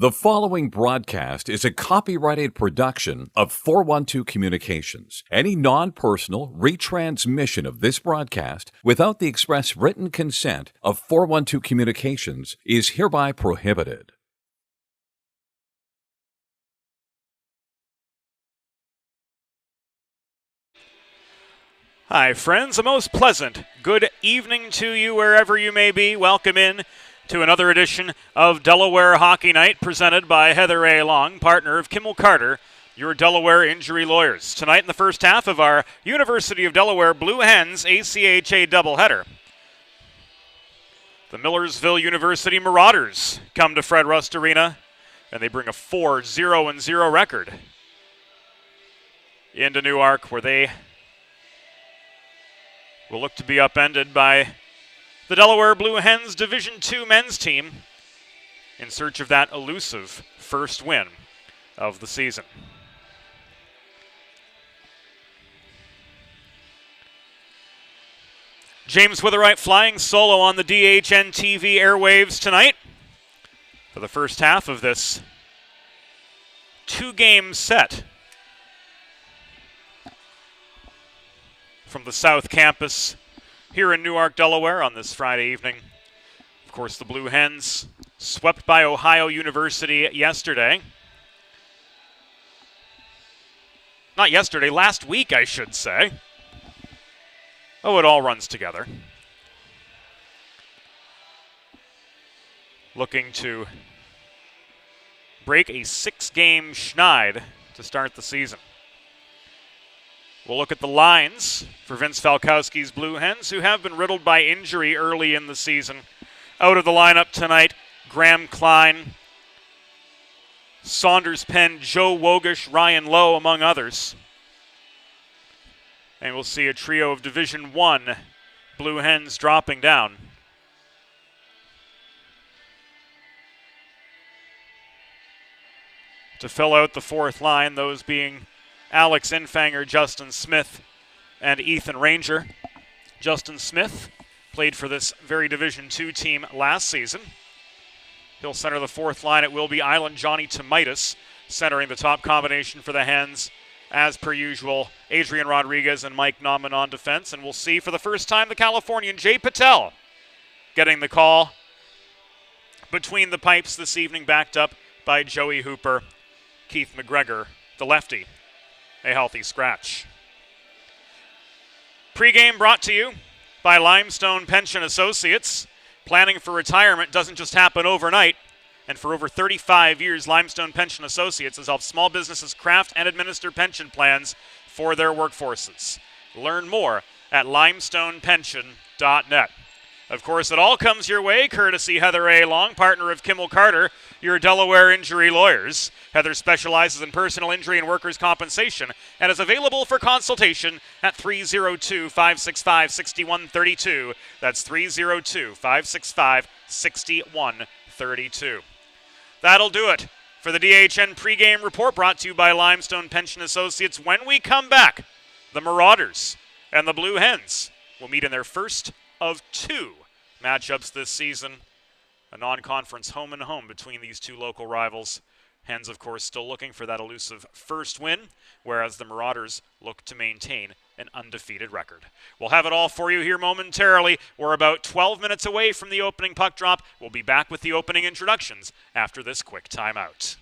The following broadcast is a copyrighted production of 412 Communications. Any non-personal retransmission of this broadcast without the express written consent of 412 Communications is hereby prohibited. Hi, friends. A most pleasant good evening to you wherever you may be. Welcome in to another edition of Delaware Hockey Night presented by Heather A. Long, partner of Kimmel Carter, your Delaware injury lawyers. Tonight in the first half of our University of Delaware Blue Hens ACHA doubleheader, the Millersville University Marauders come to Fred Rust Arena, and they bring a 4-0-0 record into Newark, where they will look to be upended by the Delaware Blue Hens Division II men's team in search of that elusive first win of the season. James Witherite flying solo on the DHN TV airwaves tonight for the first half of this two-game set from the South Campus here in Newark, Delaware on this Friday evening. Of course, the Blue Hens swept by Ohio University yesterday. Not yesterday, last week, I should say. Oh, it all runs together. Looking to break a 6-game schneid to start the season. We'll look at the lines for Vince Falkowski's Blue Hens, who have been riddled by injury early in the season. Out of the lineup tonight, Graham Klein, Saunders Penn, Joe Wogish, Ryan Lowe, among others. And we'll see a trio of Division I Blue Hens dropping down. To fill out the fourth line, those being Alex Infanger, Justin Smith, and Ethan Ranger. Justin Smith played for this very Division II team last season. He'll center the fourth line. It will be Island Johnny Tomitis centering the top combination for the Hens. As per usual, Adrian Rodriguez and Mike Nauman on defense. And we'll see for the first time the Californian Jay Patel getting the call between the pipes this evening, backed up by Joey Hooper. Keith McGregor, the lefty, a healthy scratch. Pregame brought to you by Limestone Pension Associates. Planning for retirement doesn't just happen overnight. And for over 35 years, Limestone Pension Associates has helped small businesses craft and administer pension plans for their workforces. Learn more at limestonepension.net. Of course, it all comes your way courtesy Heather A. Long, partner of Kimmel Carter, your Delaware injury lawyers. Heather specializes in personal injury and workers' compensation and is available for consultation at 302-565-6132. That's 302-565-6132. That'll do it for the DHN pregame report, brought to you by Limestone Pension Associates. When we come back, the Marauders and the Blue Hens will meet in their first of two matchups this season. A non-conference home and home between these two local rivals. Hens, of course, still looking for that elusive first win, whereas the Marauders look to maintain an undefeated record. We'll have it all for you here momentarily. We're about 12 minutes away from the opening puck drop. We'll be back with the opening introductions after this quick timeout.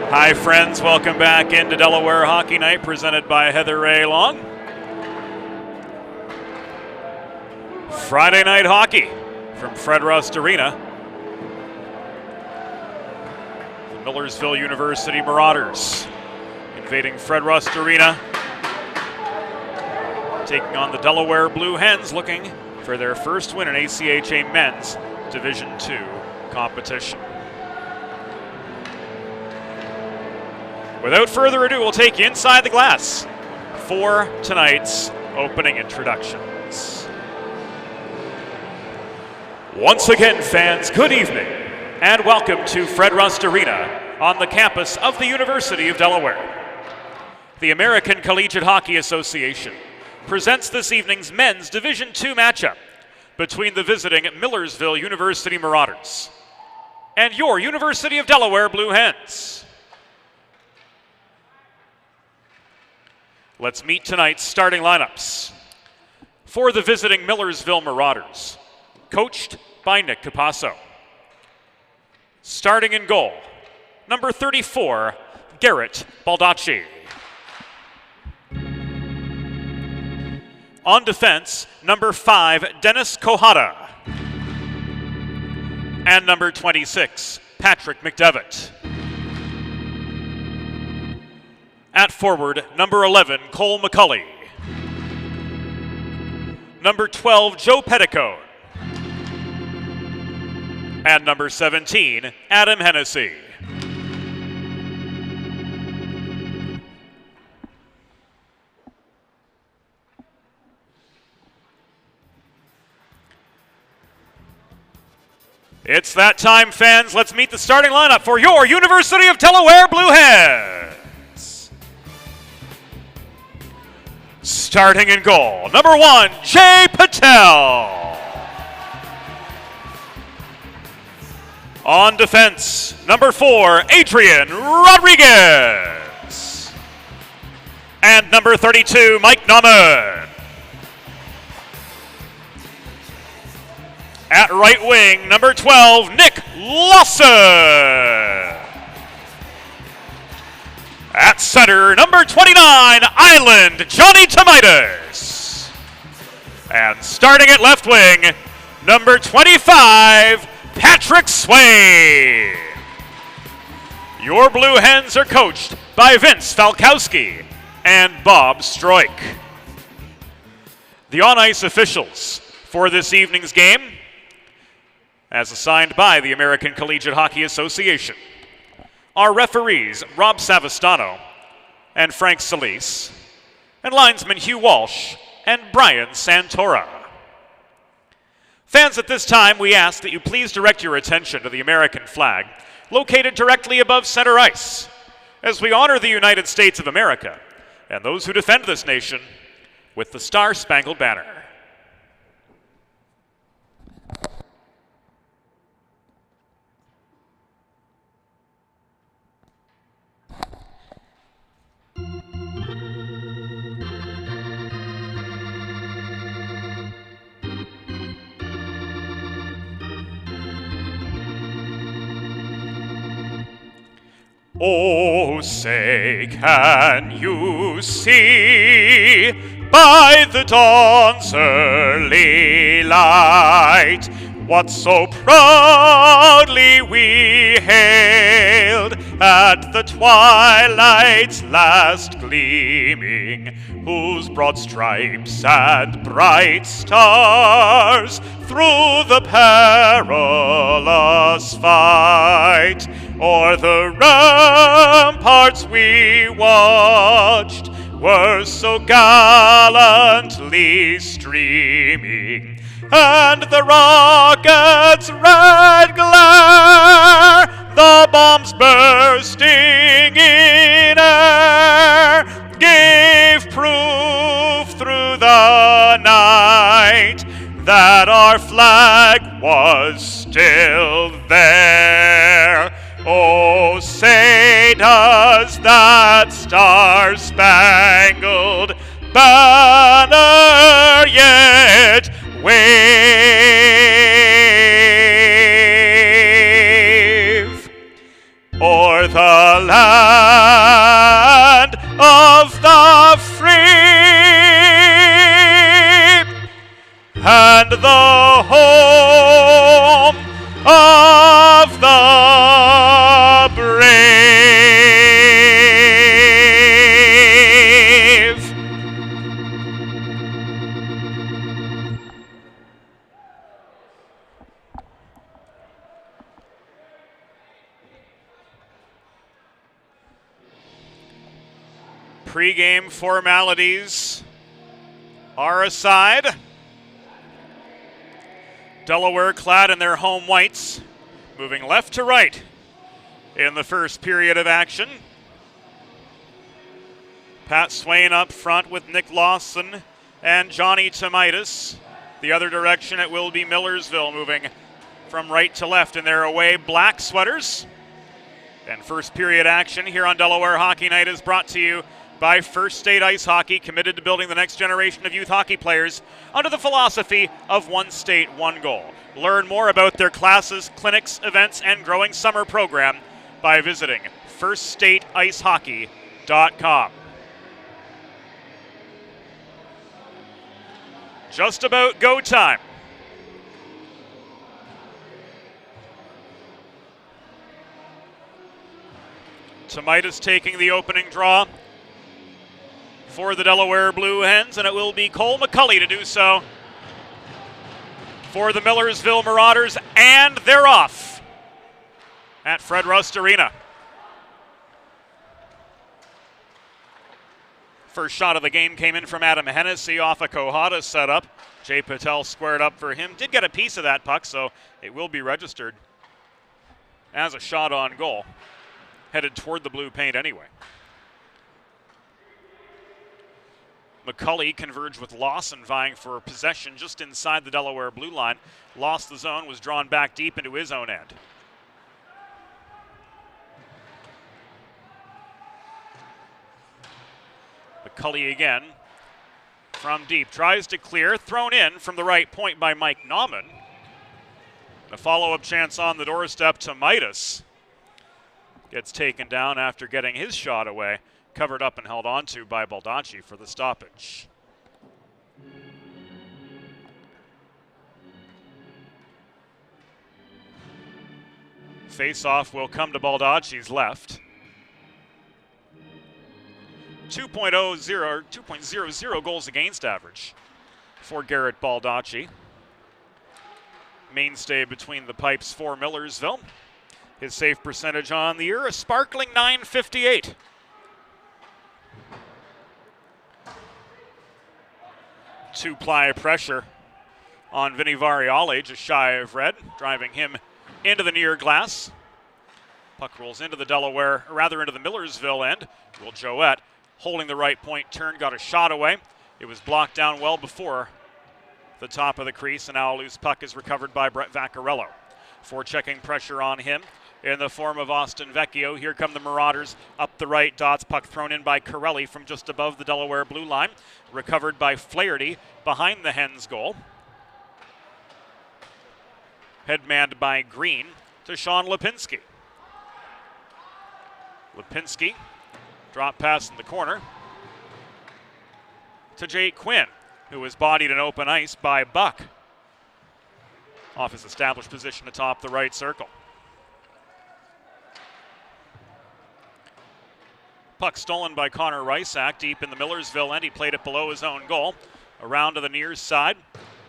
Hi, friends. Welcome back into Delaware Hockey Night, presented by Heather Ray Long. Friday night hockey from Fred Rust Arena. The Millersville University Marauders invading Fred Rust Arena, taking on the Delaware Blue Hens, looking for their first win in ACHA Men's Division II competition. Without further ado, we'll take you inside the glass for tonight's opening introductions. Once again, fans, good evening, and welcome to Fred Rust Arena on the campus of the University of Delaware. The American Collegiate Hockey Association presents this evening's Men's Division II matchup between the visiting Millersville University Marauders and your University of Delaware Blue Hens. Let's meet tonight's starting lineups. For the visiting Millersville Marauders, coached by Nick Capasso. Starting in goal, number 34, Garrett Baldacci. On defense, number 5, Dennis Kohada. And number 26, Patrick McDevitt. At forward, number 11, Cole McCulley. Number 12, Joe Petticoat. And number 17, Adam Hennessy. It's that time, fans. Let's meet the starting lineup for your University of Delaware Blue Hens. Starting in goal, number 1, Jay Patel. On defense, number 4, Adrian Rodriguez. And number 32, Mike Nauman. At right wing, number 12, Nick Lawson. At center, number 29, Island, Johnny Tomaitis. And starting at left wing, number 25, Patrick Swain. Your Blue Hens are coached by Vince Falkowski and Bob Stroik. The on-ice officials for this evening's game, as assigned by the American Collegiate Hockey Association, are referees Rob Savastano and Frank Solis, and linesmen Hugh Walsh and Brian Santora. Fans, at this time, we ask that you please direct your attention to the American flag located directly above center ice as we honor the United States of America and those who defend this nation with the Star-Spangled Banner. Oh, say, can you see by the dawn's early light what so proudly we hailed at the twilight's last gleaming, whose broad stripes and bright stars through the perilous fight o'er the ramparts we watched were so gallantly streaming, and the rocket's red glare, the bombs bursting in air, gave proof through the night that our flag was still there. Oh, say does that star-spangled banner yet wave o'er the land of the free and the home of the brave. Pre-game formalities are aside. Delaware clad in their home whites, moving left to right in the first period of action. Pat Swain up front with Nick Lawson and Johnny Tomaitis. The other direction it will be Millersville moving from right to left in their away black sweaters. And first period action here on Delaware Hockey Night is brought to you by First State Ice Hockey, committed to building the next generation of youth hockey players under the philosophy of one state, one goal. Learn more about their classes, clinics, events, and growing summer program by visiting firststateicehockey.com. Just about go time. Tomaitis taking the opening draw for the Delaware Blue Hens, and it will be Cole McCulley to do so for the Millersville Marauders, and they're off at Fred Rust Arena. First shot of the game came in from Adam Hennessy off a Kohada setup. Jay Patel squared up for him. Did get a piece of that puck, so it will be registered as a shot on goal. Headed toward the blue paint anyway. McCulley converged with Lawson, vying for possession just inside the Delaware blue line. Lost the zone, was drawn back deep into his own end. McCulley again from deep, tries to clear, thrown in from the right point by Mike Nauman. A follow-up chance on the doorstep to Midas. Gets taken down after getting his shot away. Covered up and held onto by Baldacci for the stoppage. Face-off will come to Baldacci's left. 2.00 goals against average for Garrett Baldacci. Mainstay between the pipes for Millersville. His save percentage on the year, a sparkling .958. Two-ply pressure on Vinny Variale, just shy of red, driving him into the near glass. Puck rolls into the Delaware, or rather into the Millersville end. Will Joette, holding the right point turn, got a shot away. It was blocked down well before the top of the crease, and now a loose puck is recovered by Brett Vaccarello. Forechecking pressure on him in the form of Austin Vecchio. Here come the Marauders up the right dots. Puck thrown in by Corelli from just above the Delaware blue line. Recovered by Flaherty behind the Hens goal. Headmanned by Green to Sean Lipinski. Lipinski, drop pass in the corner to Jake Quinn, who was bodied in open ice by Buck off his established position atop the right circle. Puck stolen by Connor Rysack deep in the Millersville end. He played it below his own goal. Around to the near side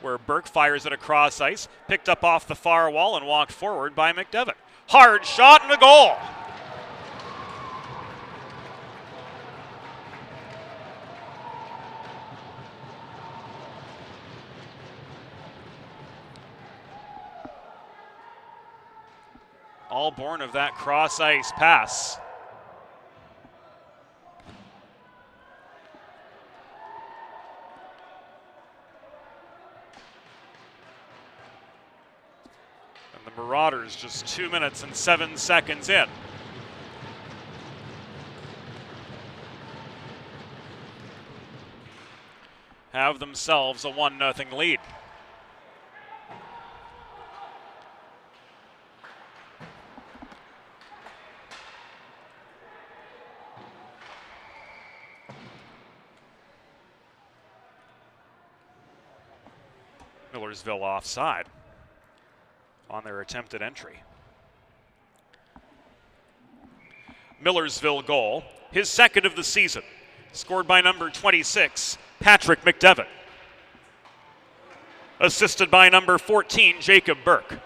where Burke fires it across ice. Picked up off the far wall and walked forward by McDevitt. Hard shot and a goal. All born of that cross ice pass. The Marauders just 2 minutes and 7 seconds in. Have themselves a 1-0 lead. Millersville offside on their attempted entry. Millersville goal, his second of the season, scored by number 26, Patrick McDevitt. Assisted by number 14, Jacob Burke.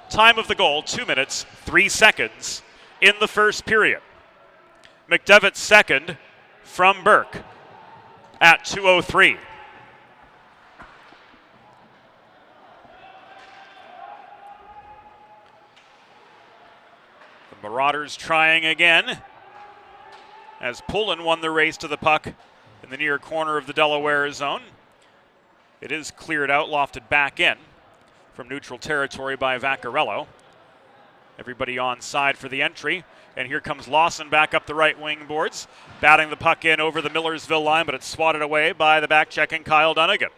Time of the goal, 2 minutes, 3 seconds in the first period. McDevitt's second from Burke at 2:03. The Marauders trying again as Pullen won the race to the puck in the near corner of the Delaware zone. It is cleared out, lofted back in from neutral territory by Vaccarello. Everybody on side for the entry. And here comes Lawson back up the right wing boards, batting the puck in over the Millersville line, but it's swatted away by the back-checking Kyle Dunnigan.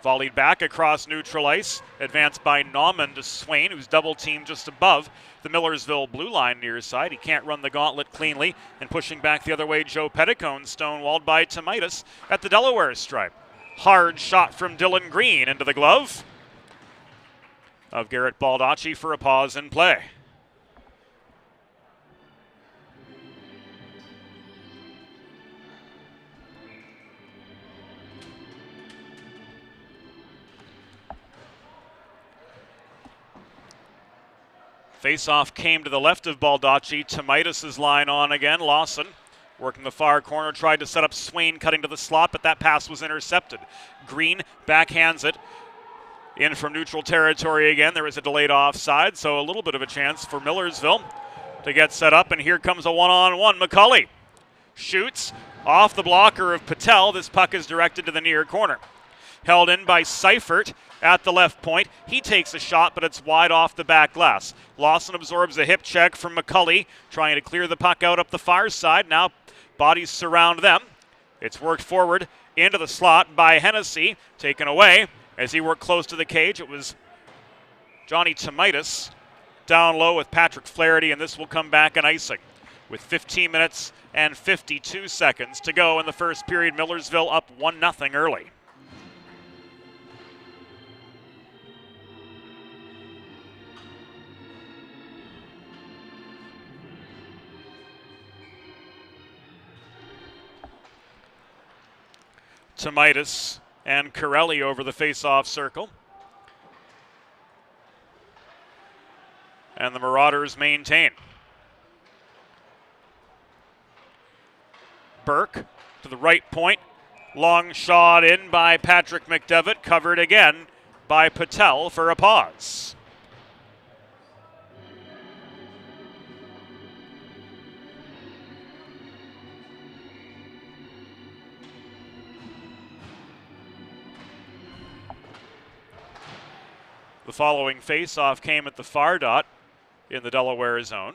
Volleyed back across neutral ice, advanced by Nauman to Swain, who's double-teamed just above the Millersville blue line near side. He can't run the gauntlet cleanly, and pushing back the other way, Joe Petticone, stonewalled by Tomaitis at the Delaware stripe. Hard shot from Dylan Green into the glove of Garrett Baldacci for a pause in play. Face-off came to the left of Baldacci. Tomaitis' line on again. Lawson working the far corner, tried to set up Swain cutting to the slot, but that pass was intercepted. Green backhands it in from neutral territory again. There is a delayed offside, so a little bit of a chance for Millersville to get set up, and here comes a one-on-one. McCulley shoots off the blocker of Patel. This puck is directed to the near corner. Held in by Seifert at the left point. He takes a shot, but it's wide off the back glass. Lawson absorbs a hip check from McCulley, trying to clear the puck out up the far side. Now bodies surround them. It's worked forward into the slot by Hennessy, taken away as he worked close to the cage. It was Johnny Tomaitis down low with Patrick Flaherty, and this will come back in icing. With 15 minutes and 52 seconds to go in the first period, Millersville up 1-0 early. Tomaitis and Corelli over the face-off circle. And the Marauders maintain. Burke to the right point. Long shot in by Patrick McDevitt, covered again by Patel for a pause. The following face-off came at the far dot in the Delaware zone.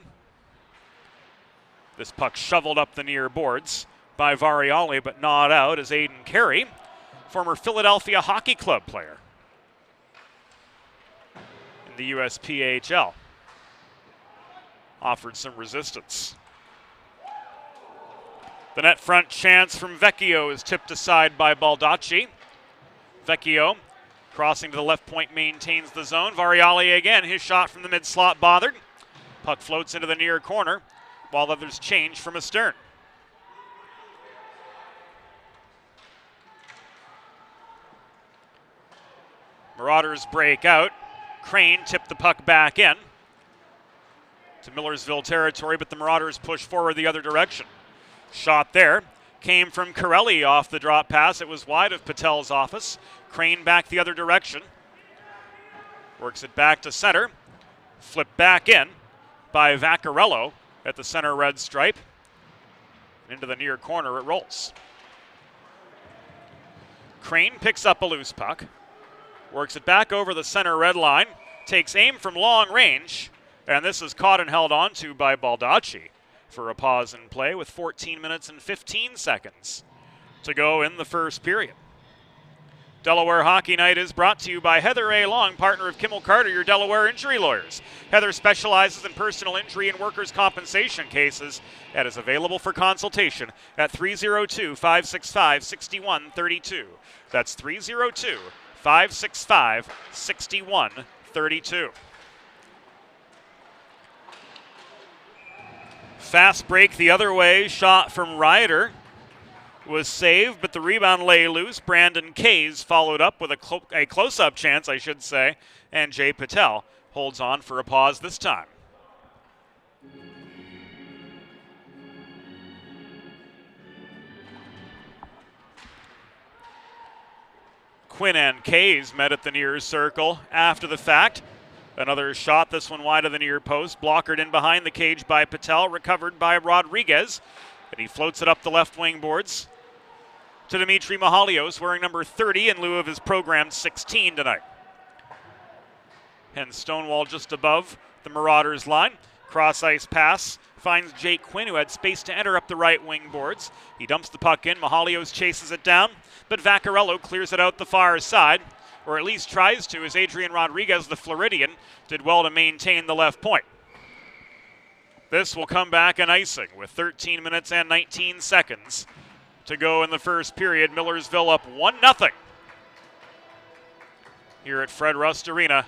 This puck shoveled up the near boards by Variali, but not out as Aiden Carey, former Philadelphia Hockey Club player in the USPHL, offered some resistance. The net front chance from Vecchio is tipped aside by Baldacci. Vecchio crossing to the left point, maintains the zone. Variali again, his shot from the mid-slot bothered. Puck floats into the near corner while others change from astern. Marauders break out. Crane tipped the puck back in to Millersville territory, but the Marauders push forward the other direction. Shot there came from Corelli off the drop pass. It was wide of Patel's office. Crane back the other direction. Works it back to center. Flipped back in by Vaccarello at the center red stripe. Into the near corner it rolls. Crane picks up a loose puck. Works it back over the center red line. Takes aim from long range. And this is caught and held onto by Baldacci for a pause in play with 14 minutes and 15 seconds to go in the first period. Delaware Hockey Night is brought to you by Heather A. Long, partner of Kimmel Carter, your Delaware injury lawyers. Heather specializes in personal injury and workers' compensation cases and is available for consultation at 302-565-6132. That's 302-565-6132. 5-6-5, 61-32. Fast break the other way, shot from Ryder was saved, but the rebound lay loose. Brandon Kays followed up with a close-up chance, I should say, and Jay Patel holds on for a pause this time. Quinn and Kays met at the near circle after the fact. Another shot, this one wide of the near post, blockered in behind the cage by Patel, recovered by Rodriguez, and he floats it up the left wing boards to Dimitri Mahalios, wearing number 30 in lieu of his programmed 16 tonight. And Stonewall just above the Marauders line. Cross ice pass finds Jake Quinn, who had space to enter up the right wing boards. He dumps the puck in. Mahalios chases it down, but Vaccarello clears it out the far side, or at least tries to, as Adrian Rodriguez, the Floridian, did well to maintain the left point. This will come back an icing with 13 minutes and 19 seconds to go in the first period. Millersville up 1-0 here at Fred Rust Arena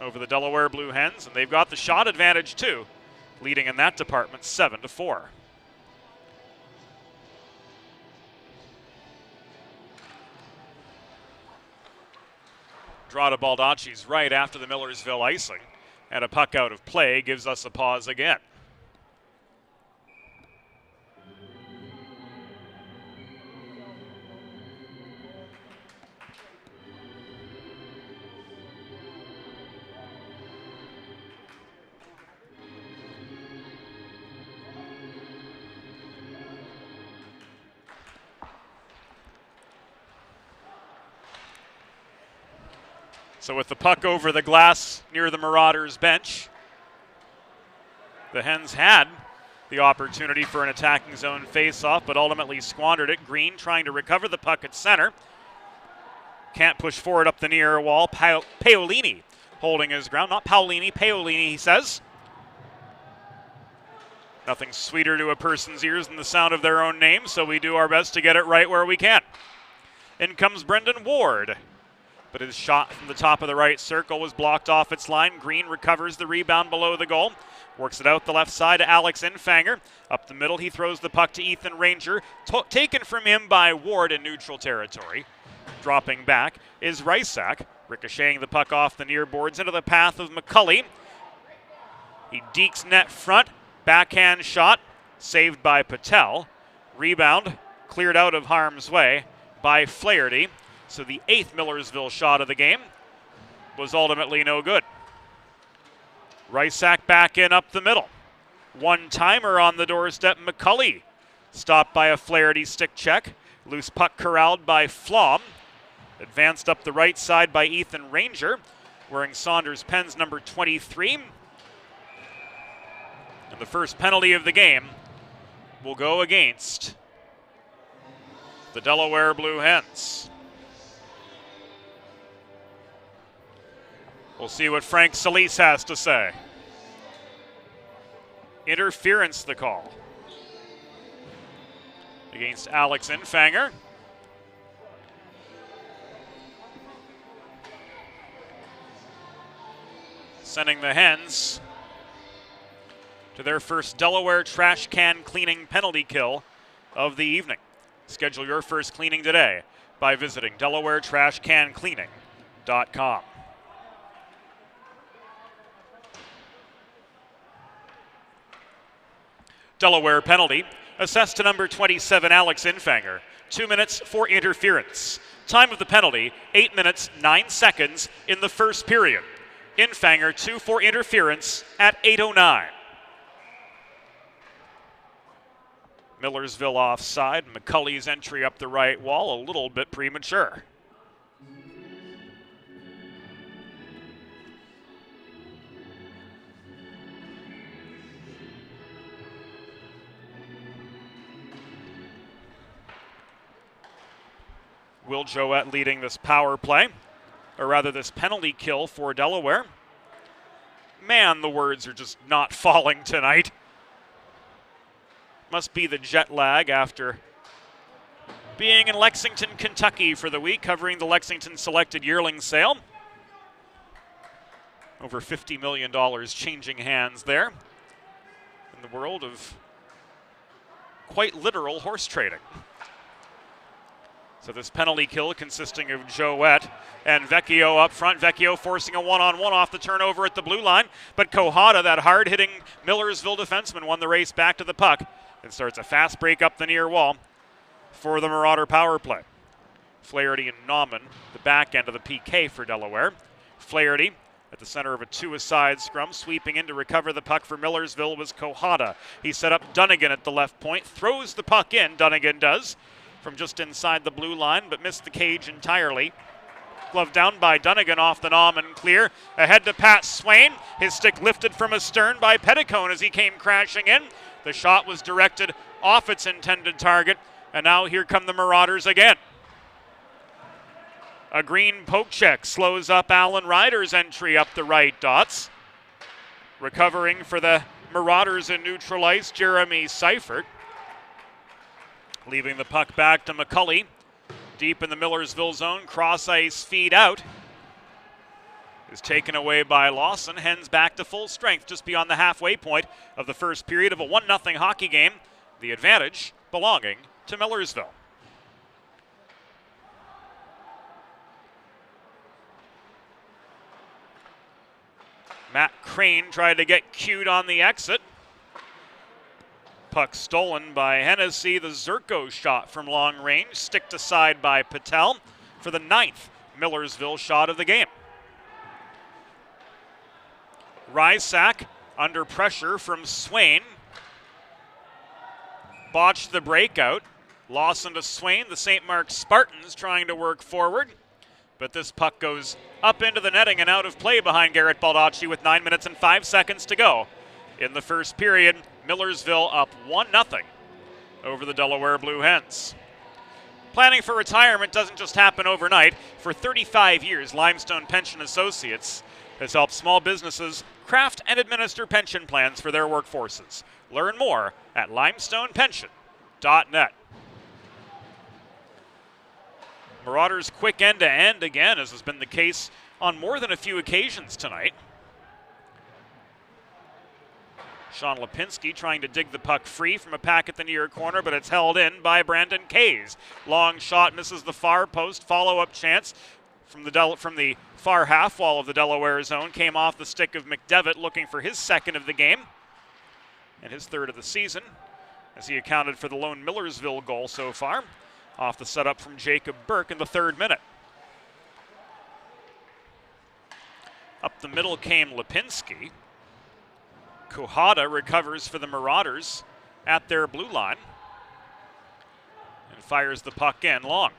over the Delaware Blue Hens, and they've got the shot advantage too, leading in that department 7-4. Draw to Baldacci's right after the Millersville icing, and a puck out of play gives us a pause again. So with the puck over the glass near the Marauders bench, the Hens had the opportunity for an attacking zone face-off, but ultimately squandered it. Green trying to recover the puck at center. Can't push forward up the near wall. Paolini holding his ground. Not Paolini, Paolini, he says. Nothing sweeter to a person's ears than the sound of their own name, so we do our best to get it right where we can. In comes Brendan Ward, but his shot from the top of the right circle was blocked off its line. Green recovers the rebound below the goal. Works it out the left side to Alex Infanger. Up the middle, he throws the puck to Ethan Ranger. Taken from him by Ward in neutral territory. Dropping back is Rysak, ricocheting the puck off the near boards into the path of McCulley. He dekes net front. Backhand shot, saved by Patel. Rebound, cleared out of harm's way by Flaherty. So the 8th Millersville shot of the game was ultimately no good. Rysak back in up the middle. One-timer on the doorstep. McCulley stopped by a Flaherty stick check. Loose puck corralled by Flom. Advanced up the right side by Ethan Ranger, wearing Saunders Penn's number 23. And the first penalty of the game will go against the Delaware Blue Hens. We'll see what Frank Solis has to say. Interference, the call against Alex Infanger. Sending the Hens to their first Delaware trash can cleaning penalty kill of the evening. Schedule your first cleaning today by visiting DelawareTrashCanCleaning.com. Delaware penalty, assessed to number 27, Alex Infanger. 2 minutes for interference. Time of the penalty, 8 minutes, 9 seconds in the first period. Infanger 2 for interference at 8:09. Millersville offside. McCulley's entry up the right wall, a little bit premature. Will Joette leading this power play, or rather this penalty kill for Delaware. Man, the words are just not falling tonight. Must be the jet lag after being in Lexington, Kentucky for the week, covering the Lexington Selected Yearling Sale. Over $50 million changing hands there in the world of quite literal horse trading. So this penalty kill consisting of Jouette and Vecchio up front. Vecchio forcing a one-on-one off the turnover at the blue line, but Kohada, that hard-hitting Millersville defenseman, won the race back to the puck and starts a fast break up the near wall for the Marauder power play. Flaherty and Nauman, the back end of the PK for Delaware. Flaherty at the center of a two-a-side scrum, sweeping in to recover the puck for Millersville was Kohada. He set up Dunnigan at the left point, throws the puck in, Dunnigan does, from just inside the blue line, but missed the cage entirely. Glove down by Dunnigan off the Nauman clear. Ahead to Pat Swain. His stick lifted from astern by Petticone as he came crashing in. The shot was directed off its intended target, and now here come the Marauders again. A green poke check slows up Alan Ryder's entry up the right dots. Recovering for the Marauders in neutral ice, Jeremy Seifert. Leaving the puck back to McCulley. Deep in the Millersville zone, cross ice feed out. Is taken away by Lawson. Hens back to full strength just beyond the halfway point of the first period of a 1-0 hockey game. The advantage belonging to Millersville. Matt Crane tried to get cued on the exit. Puck stolen by Hennessy. The Zerko shot from long range, sticked aside by Patel for the 9th Millersville shot of the game. Rysak under pressure from Swain. Botched the breakout. Lawson to Swain. The St. Mark's Spartans trying to work forward. But this puck goes up into the netting and out of play behind Garrett Baldacci with 9 minutes and 5 seconds to go. In the first period, Millersville up 1-0 over the Delaware Blue Hens. Planning for retirement doesn't just happen overnight. For 35 years, Limestone Pension Associates has helped small businesses craft and administer pension plans for their workforces. Learn more at limestonepension.net. Marauders quick end-to-end again, as has been the case on more than a few occasions tonight. Sean Lipinski trying to dig the puck free from a pack at the near corner, but it's held in by Brandon Kays. Long shot misses the far post. Follow-up chance from the far half wall of the Delaware zone. Came off the stick of McDevitt, looking for his second of the game and his third of the season, as he accounted for the lone Millersville goal so far. Off the setup from Jacob Burke in the 3rd minute. Up the middle came Lipinski. Kohada recovers for the Marauders at their blue line and fires the puck in long.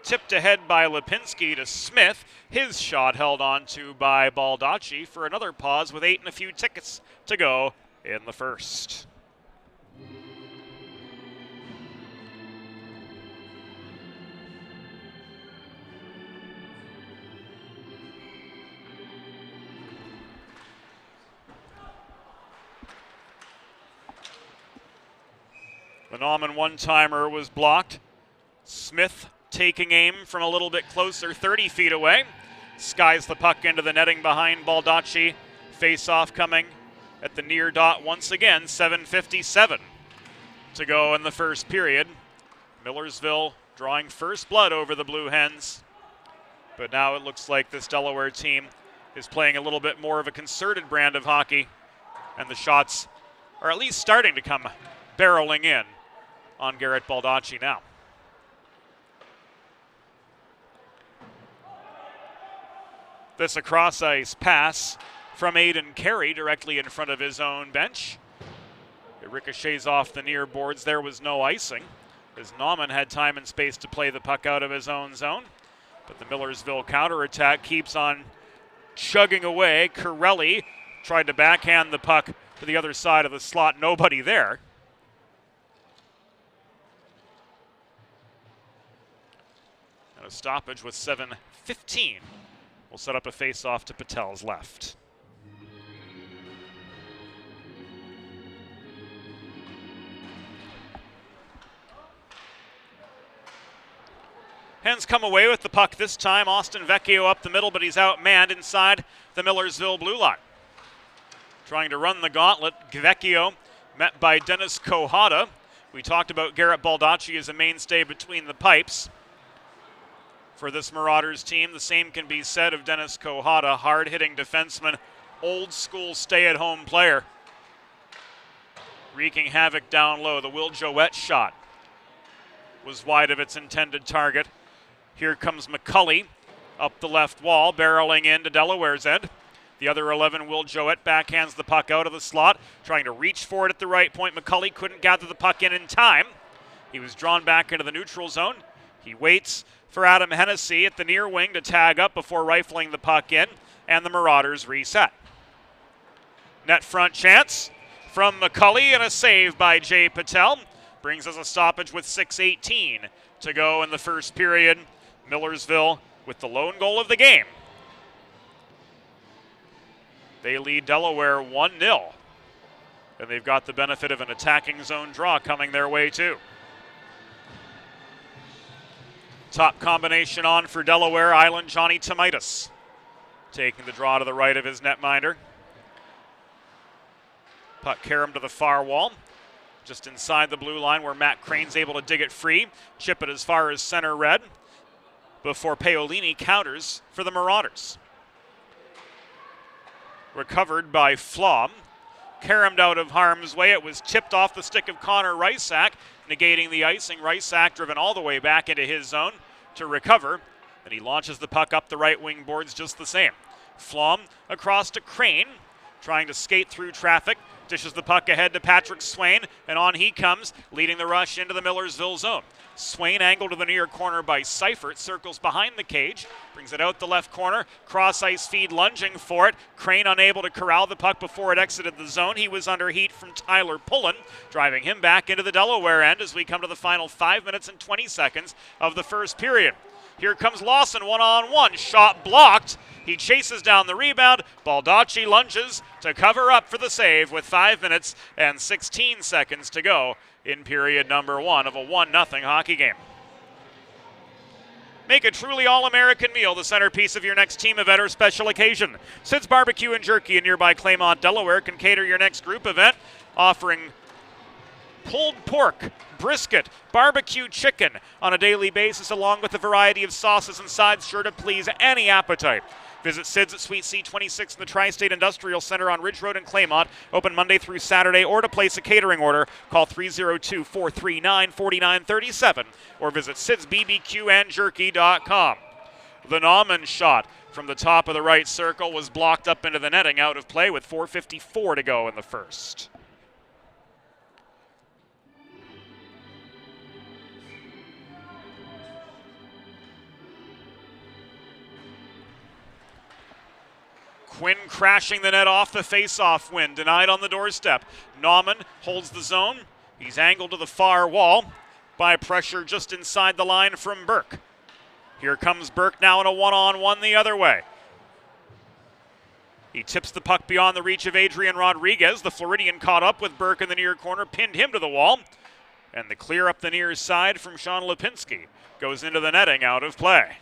Tipped ahead by Lipinski to Smith. His shot held on to by Baldacci for another pause with 8 and a few tickets to go in the first. The Nauman one-timer was blocked. Smith taking aim from a little bit closer, 30 feet away. Skies the puck into the netting behind Baldacci. Face-off coming at the near dot once again. 7:57 to go in the first period. Millersville drawing first blood over the Blue Hens. But now it looks like this Delaware team is playing a little bit more of a concerted brand of hockey. And the shots are at least starting to come barreling in on Garrett Baldacci now. This across ice pass from Aiden Carey directly in front of his own bench. It ricochets off the near boards. There was no icing, as Nauman had time and space to play the puck out of his own zone. But the Millersville counterattack keeps on chugging away. Corelli tried to backhand the puck to the other side of the slot. Nobody there. And a stoppage with 7:15. Will set up a face-off to Patel's left. Hens come away with the puck this time. Austin Vecchio up the middle, but he's outmanned inside the Millersville blue line. Trying to run the gauntlet, Vecchio met by Dennis Kohada. We talked about Garrett Baldacci as a mainstay between the pipes. For this Marauders team, the same can be said of Dennis Kohada, hard-hitting defenseman, old-school stay-at-home player. Wreaking havoc down low. The Will Joette shot was wide of its intended target. Here comes McCully up the left wall, barreling into Delaware's end. The other 11, Will Joette, backhands the puck out of the slot, trying to reach for it at the right point. McCully couldn't gather the puck in time. He was drawn back into the neutral zone. He waits for Adam Hennessy at the near wing to tag up before rifling the puck in, and the Marauders reset. Net front chance from McCully, and a save by Jay Patel. Brings us a stoppage with 6:18 to go in the first period. Millersville with the lone goal of the game. They lead Delaware 1-0. And they've got the benefit of an attacking zone draw coming their way too. Top combination on for Delaware, Island Johnny Tomaitis. Taking the draw to the right of his netminder. Puck caromed to the far wall. Just inside the blue line where Matt Crane's able to dig it free. Chip it as far as center red before Paolini counters for the Marauders. Recovered by Flom. Caromed out of harm's way. It was chipped off the stick of Connor Rysak, negating the icing. Rysak driven all the way back into his zone to recover. And he launches the puck up the right wing boards just the same. Flom across to Crane, trying to skate through traffic. Dishes the puck ahead to Patrick Swain, and on he comes, leading the rush into the Millersville zone. Swain angled to the near corner by Seifert, circles behind the cage, brings it out the left corner, cross-ice feed lunging for it. Crane unable to corral the puck before it exited the zone. He was under heat from Tyler Pullen, driving him back into the Delaware end as we come to the final 5 minutes and 20 seconds of the first period. Here comes Lawson, one-on-one, shot blocked. He chases down the rebound. Baldacci lunges to cover up for the save with 5 minutes and 16 seconds to go in period number 1 of a 1-0 hockey game. Make a truly all-American meal the centerpiece of your next team event or special occasion. Sid's Barbecue and Jerky in nearby Claymont, Delaware can cater your next group event, offering pulled pork, brisket, barbecue chicken on a daily basis, along with a variety of sauces and sides sure to please any appetite. Visit Sid's at Suite C26 in the Tri-State Industrial Center on Ridge Road in Claymont. Open Monday through Saturday, or to place a catering order, call 302-439-4937 or visit sidsbbqandjerky.com. The Nauman shot from the top of the right circle was blocked up into the netting, out of play with 4:54 to go in the first. Quinn crashing the net off the face-off win, denied on the doorstep. Nauman holds the zone. He's angled to the far wall by pressure just inside the line from Burke. Here comes Burke now in a one-on-one the other way. He tips the puck beyond the reach of Adrian Rodriguez. The Floridian caught up with Burke in the near corner, pinned him to the wall. And the clear up the near side from Sean Lipinski goes into the netting, out of play.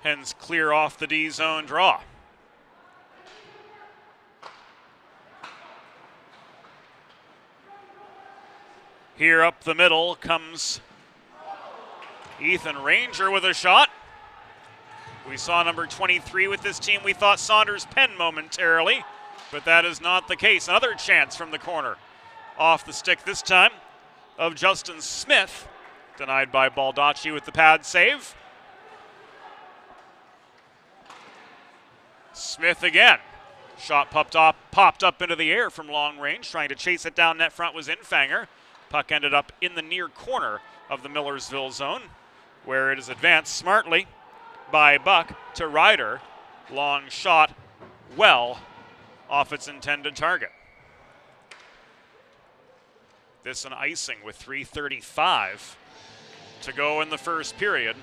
Hens clear off the D zone draw. Here up the middle comes Ethan Ranger with a shot. We saw number 23 with this team. We thought Saunders Penn momentarily, but that is not the case. Another chance from the corner. Off the stick this time of Justin Smith. Denied by Baldacci with the pad save. Smith again. Shot popped up into the air from long range. Trying to chase it down net front was Infanger. Puck ended up in the near corner of the Millersville zone, where it is advanced smartly by Buck to Ryder. Long shot, well off its intended target. This an icing with 3:35 to go in the first period.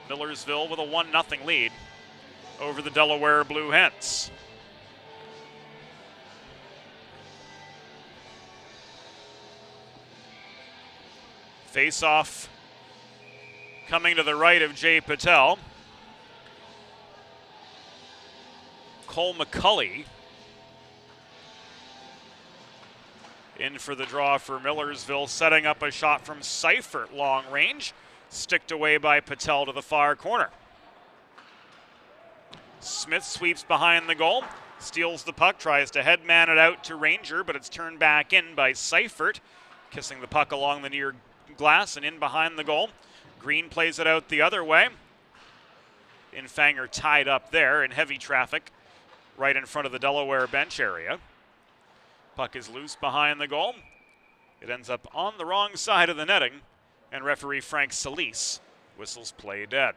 Millersville with a 1-0 lead over the Delaware Blue Hens. Face-off coming to the right of Jay Patel. Cole McCulley in for the draw for Millersville, setting up a shot from Seifert, long range, sticked away by Patel to the far corner. Smith sweeps behind the goal, steals the puck, tries to headman it out to Ranger, but it's turned back in by Seifert, kissing the puck along the near glass and in behind the goal. Green plays it out the other way. Infanger tied up there in heavy traffic right in front of the Delaware bench area. Puck is loose behind the goal. It ends up on the wrong side of the netting, and referee Frank Solis whistles play dead.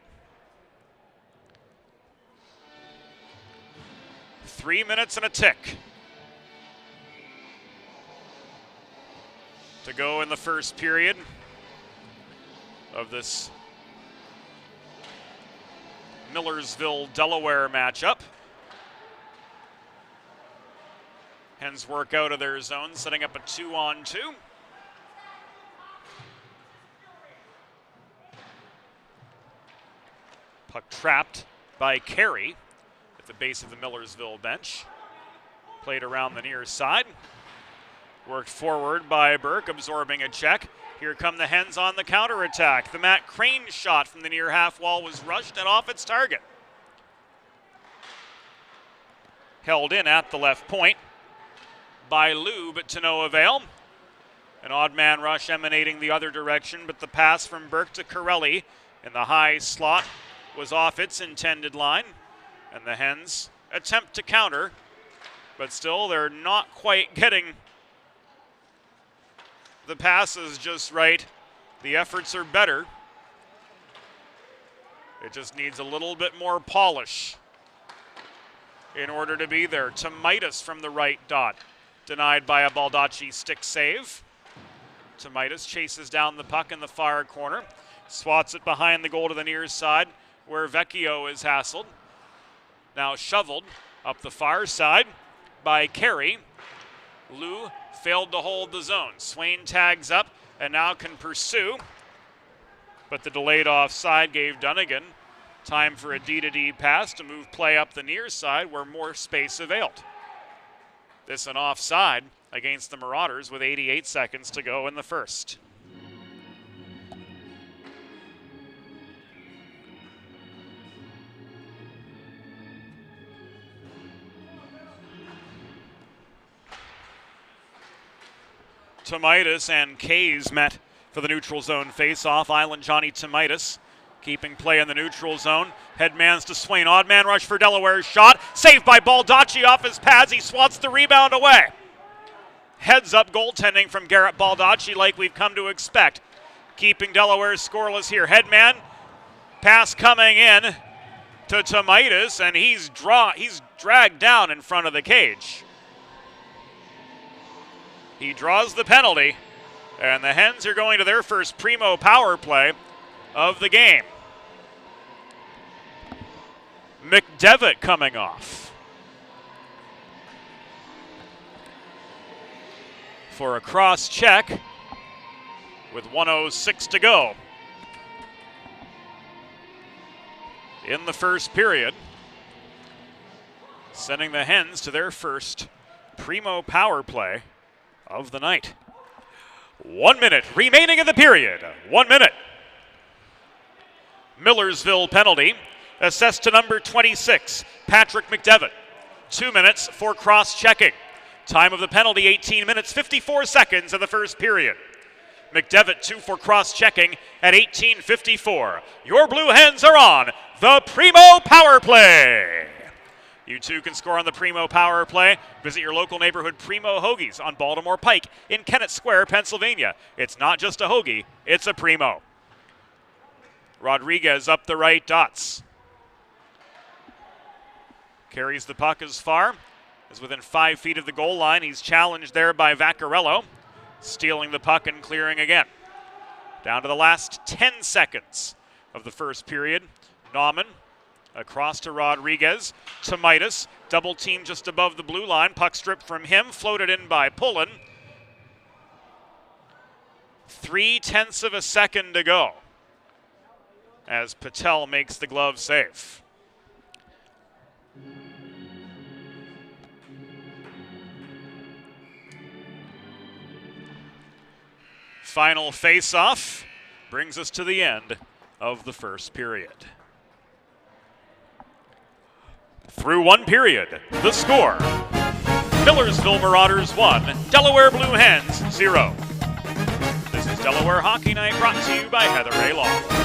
3 minutes and a tick to go in the first period of this Millersville-Delaware matchup. Hens work out of their zone, setting up a 2-on-2. Puck trapped by Carey at the base of the Millersville bench. Played around the near side. Worked forward by Burke, absorbing a check. Here come the Hens on the counterattack. The Matt Crane shot from the near half wall was rushed and off its target. Held in at the left point by Lou, but to no avail. An odd man rush emanating the other direction, but the pass from Burke to Corelli in the high slot was off its intended line. And the Hens attempt to counter, but still they're not quite getting the passes just right. The efforts are better. It just needs a little bit more polish in order to be there. Tomitis from the right dot. Denied by a Baldacci stick save. Tomitis chases down the puck in the far corner. Swats it behind the goal to the near side where Vecchio is hassled. Now shoveled up the far side by Carey. Lou failed to hold the zone. Swain tags up and now can pursue. But the delayed offside gave Dunnigan time for a D-to-D pass to move play up the near side where more space availed. This an offside against the Marauders with 88 seconds to go in the first. Tomitis and Kays met for the neutral zone face-off. Island Johnny Tomitis keeping play in the neutral zone. Headmans to Swain. Odd man rush for Delaware's shot. Saved by Baldacci off his pads. He swats the rebound away. Heads up goaltending from Garrett Baldacci like we've come to expect. Keeping Delaware scoreless here. Headman. Pass coming in to Tomitis, and he's dragged down in front of the cage. He draws the penalty, and the Hens are going to their first primo power play of the game. McDevitt coming off for a cross check with 1:06 to go in the first period, sending the Hens to their first primo power play of the night. 1 minute remaining in the period. 1 minute. Millersville penalty assessed to number 26, Patrick McDevitt. 2 minutes for cross-checking. Time of the penalty, 18 minutes, 54 seconds in the first period. McDevitt 2 for cross-checking at 18:54. Your Blue Hens are on the Primo Power Play. You too can score on the Primo Power Play. Visit your local neighborhood Primo Hoagies on Baltimore Pike in Kennett Square, Pennsylvania. It's not just a hoagie, it's a Primo. Rodriguez up the right dots. carries the puck as far as within 5 feet of the goal line. He's challenged there by Vaccarello, stealing the puck and clearing again. Down to the last 10 seconds of the first period. Nauman across to Rodriguez, to Midas, double team just above the blue line, puck stripped from him, floated in by Pullen. 0.3 of a second to go as Patel makes the glove save. Final face-off brings us to the end of the first period. Through one period, the score: Millersville Marauders 1, Delaware Blue Hens 0. This is Delaware Hockey Night, brought to you by Heather A. Law.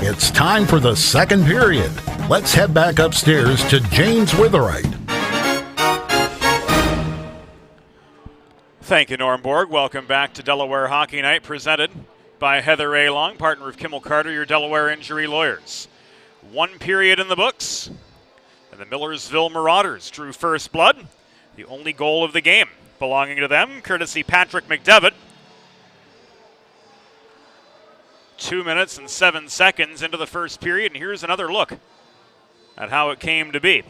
It's time for the second period. Let's head back upstairs to James Witherite. Thank you, Norm Borg. Welcome back to Delaware Hockey Night, presented by Heather A. Long, partner of Kimmel Carter, your Delaware injury lawyers. One period in the books, and the Millersville Marauders drew first blood. The only goal of the game belonging to them, courtesy Patrick McDevitt. 2 minutes and 7 seconds into the first period, and here's another look at how it came to be.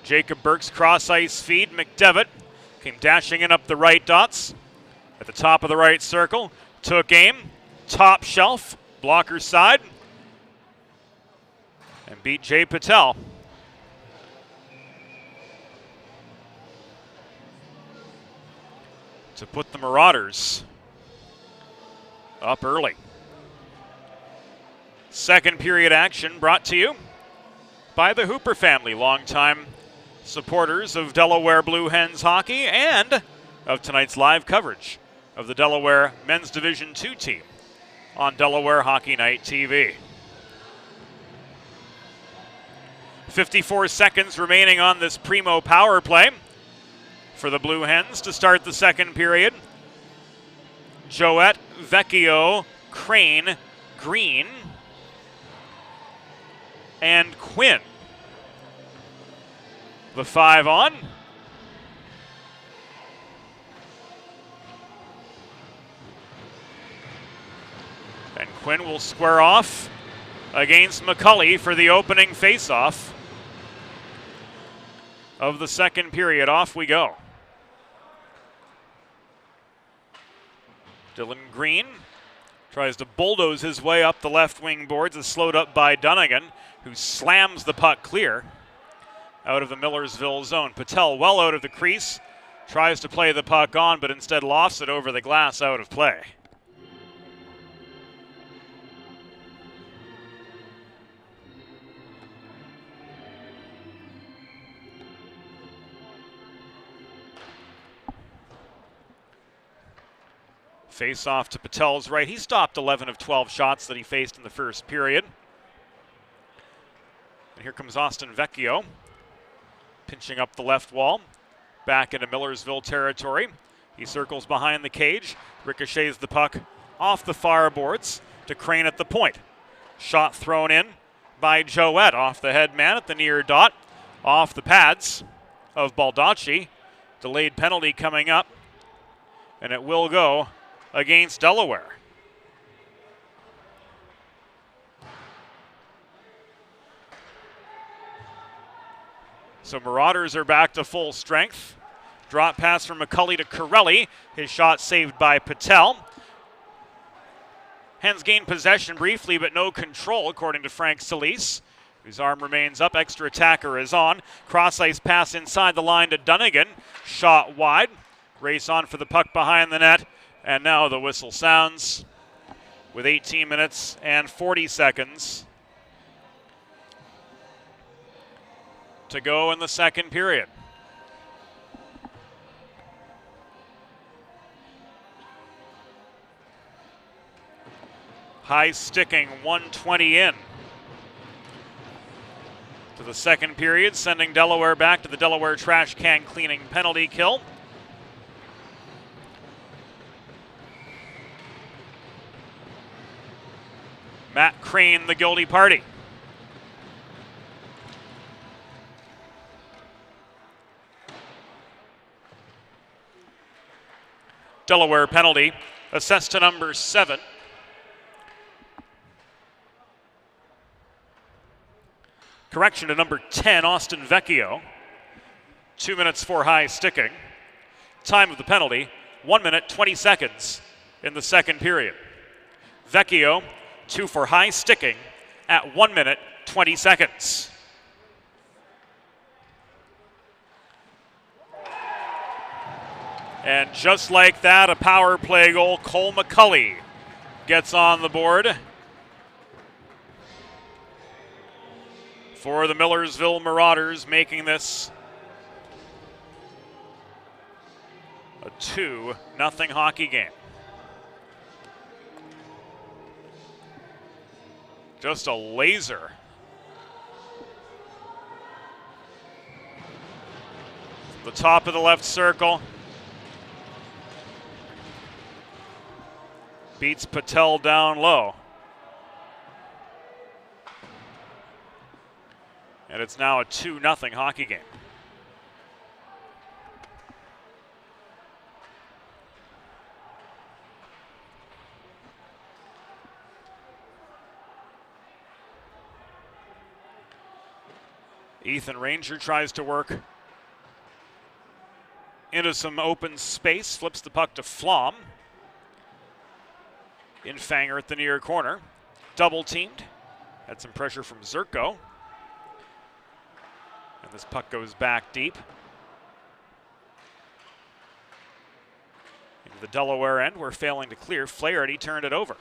Jacob Burke's cross-ice feed. McDevitt came dashing in up the right dots at the top of the right circle. Took aim, top shelf, blocker side, and beat Jay Patel. To put the Marauders up early. Second period action brought to you by the Hooper family, longtime supporters of Delaware Blue Hens hockey and of tonight's live coverage of the Delaware Men's Division II team on Delaware Hockey Night TV. 54 seconds remaining on this primo power play for the Blue Hens to start the second period. Joette, Vecchio, Crane, Green, and Quinn. The 5 on. And Quinn will square off against McCulley for the opening faceoff of the second period. Off we go. Dylan Green Tries to bulldoze his way up the left wing boards, is slowed up by Dunnigan, who slams the puck clear out of the Millersville zone. Patel well out of the crease, tries to play the puck on, but instead lofts it over the glass out of play. Face off to Patel's right. He stopped 11 of 12 shots that he faced in the first period. And here comes Austin Vecchio, pinching up the left wall, back into Millersville territory. He circles behind the cage, ricochets the puck off the far boards to Crane at the point. Shot thrown in by Joette off the head man at the near dot, off the pads of Baldacci. Delayed penalty coming up, and it will go against Delaware. So Marauders are back to full strength. Drop pass from McCulley to Corelli. His shot saved by Patel. Hens gain possession briefly, but no control, according to Frank Solis, whose arm remains up. Extra attacker is on. Cross ice pass inside the line to Dunnigan. Shot wide. Race on for the puck behind the net. And now the whistle sounds with 18 minutes and 40 seconds to go in the second period. High sticking, 120 in to the second period, sending Delaware back to the Delaware trash can cleaning penalty kill. Matt Crane, the guilty party. Delaware penalty, assessed to number 7. Correction to number 10, Austin Vecchio. 2 minutes for high sticking. Time of the penalty, 1 minute, 20 seconds in the second period. Vecchio, 2 for high sticking at 1 minute, 20 seconds. And just like that, a power play goal. Cole McCulley gets on the board for the Millersville Marauders, making this a 2-0 hockey game. Just a laser. The top of the left circle. Beats Patel down low. And it's now a 2-0 hockey game. Ethan Ranger tries to work into some open space, flips the puck to Flom. Infanger at the near corner. Double teamed. Had some pressure from Zerko. And this puck goes back deep. Into the Delaware end, we're failing to clear. Flaherty turned it over.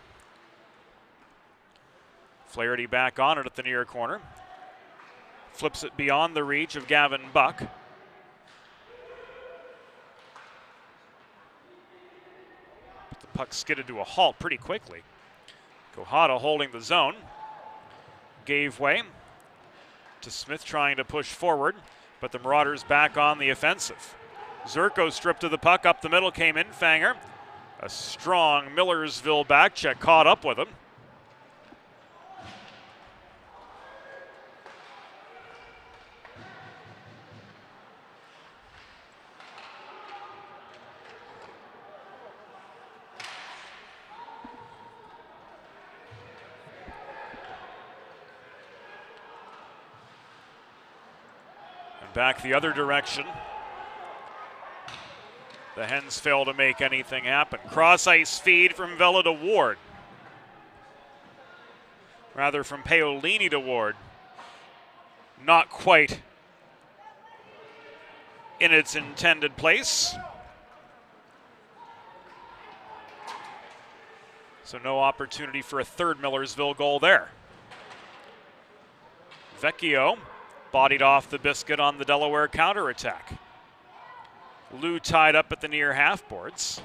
Flaherty back on it at the near corner. Flips it beyond the reach of Gavin Buck. But the puck skidded to a halt pretty quickly. Kohata holding the zone. Gave way to Smith trying to push forward, but the Marauders back on the offensive. Zerko stripped of the puck, up the middle came Infanger. A strong Millersville back check caught up with him. Back the other direction. The Hens fail to make anything happen. Cross ice feed from Vela to Ward. Rather from Paolini to Ward. Not quite in its intended place. So no opportunity for a third Millersville goal there. Vecchio bodied off the biscuit on the Delaware counterattack. Lou tied up at the near half boards.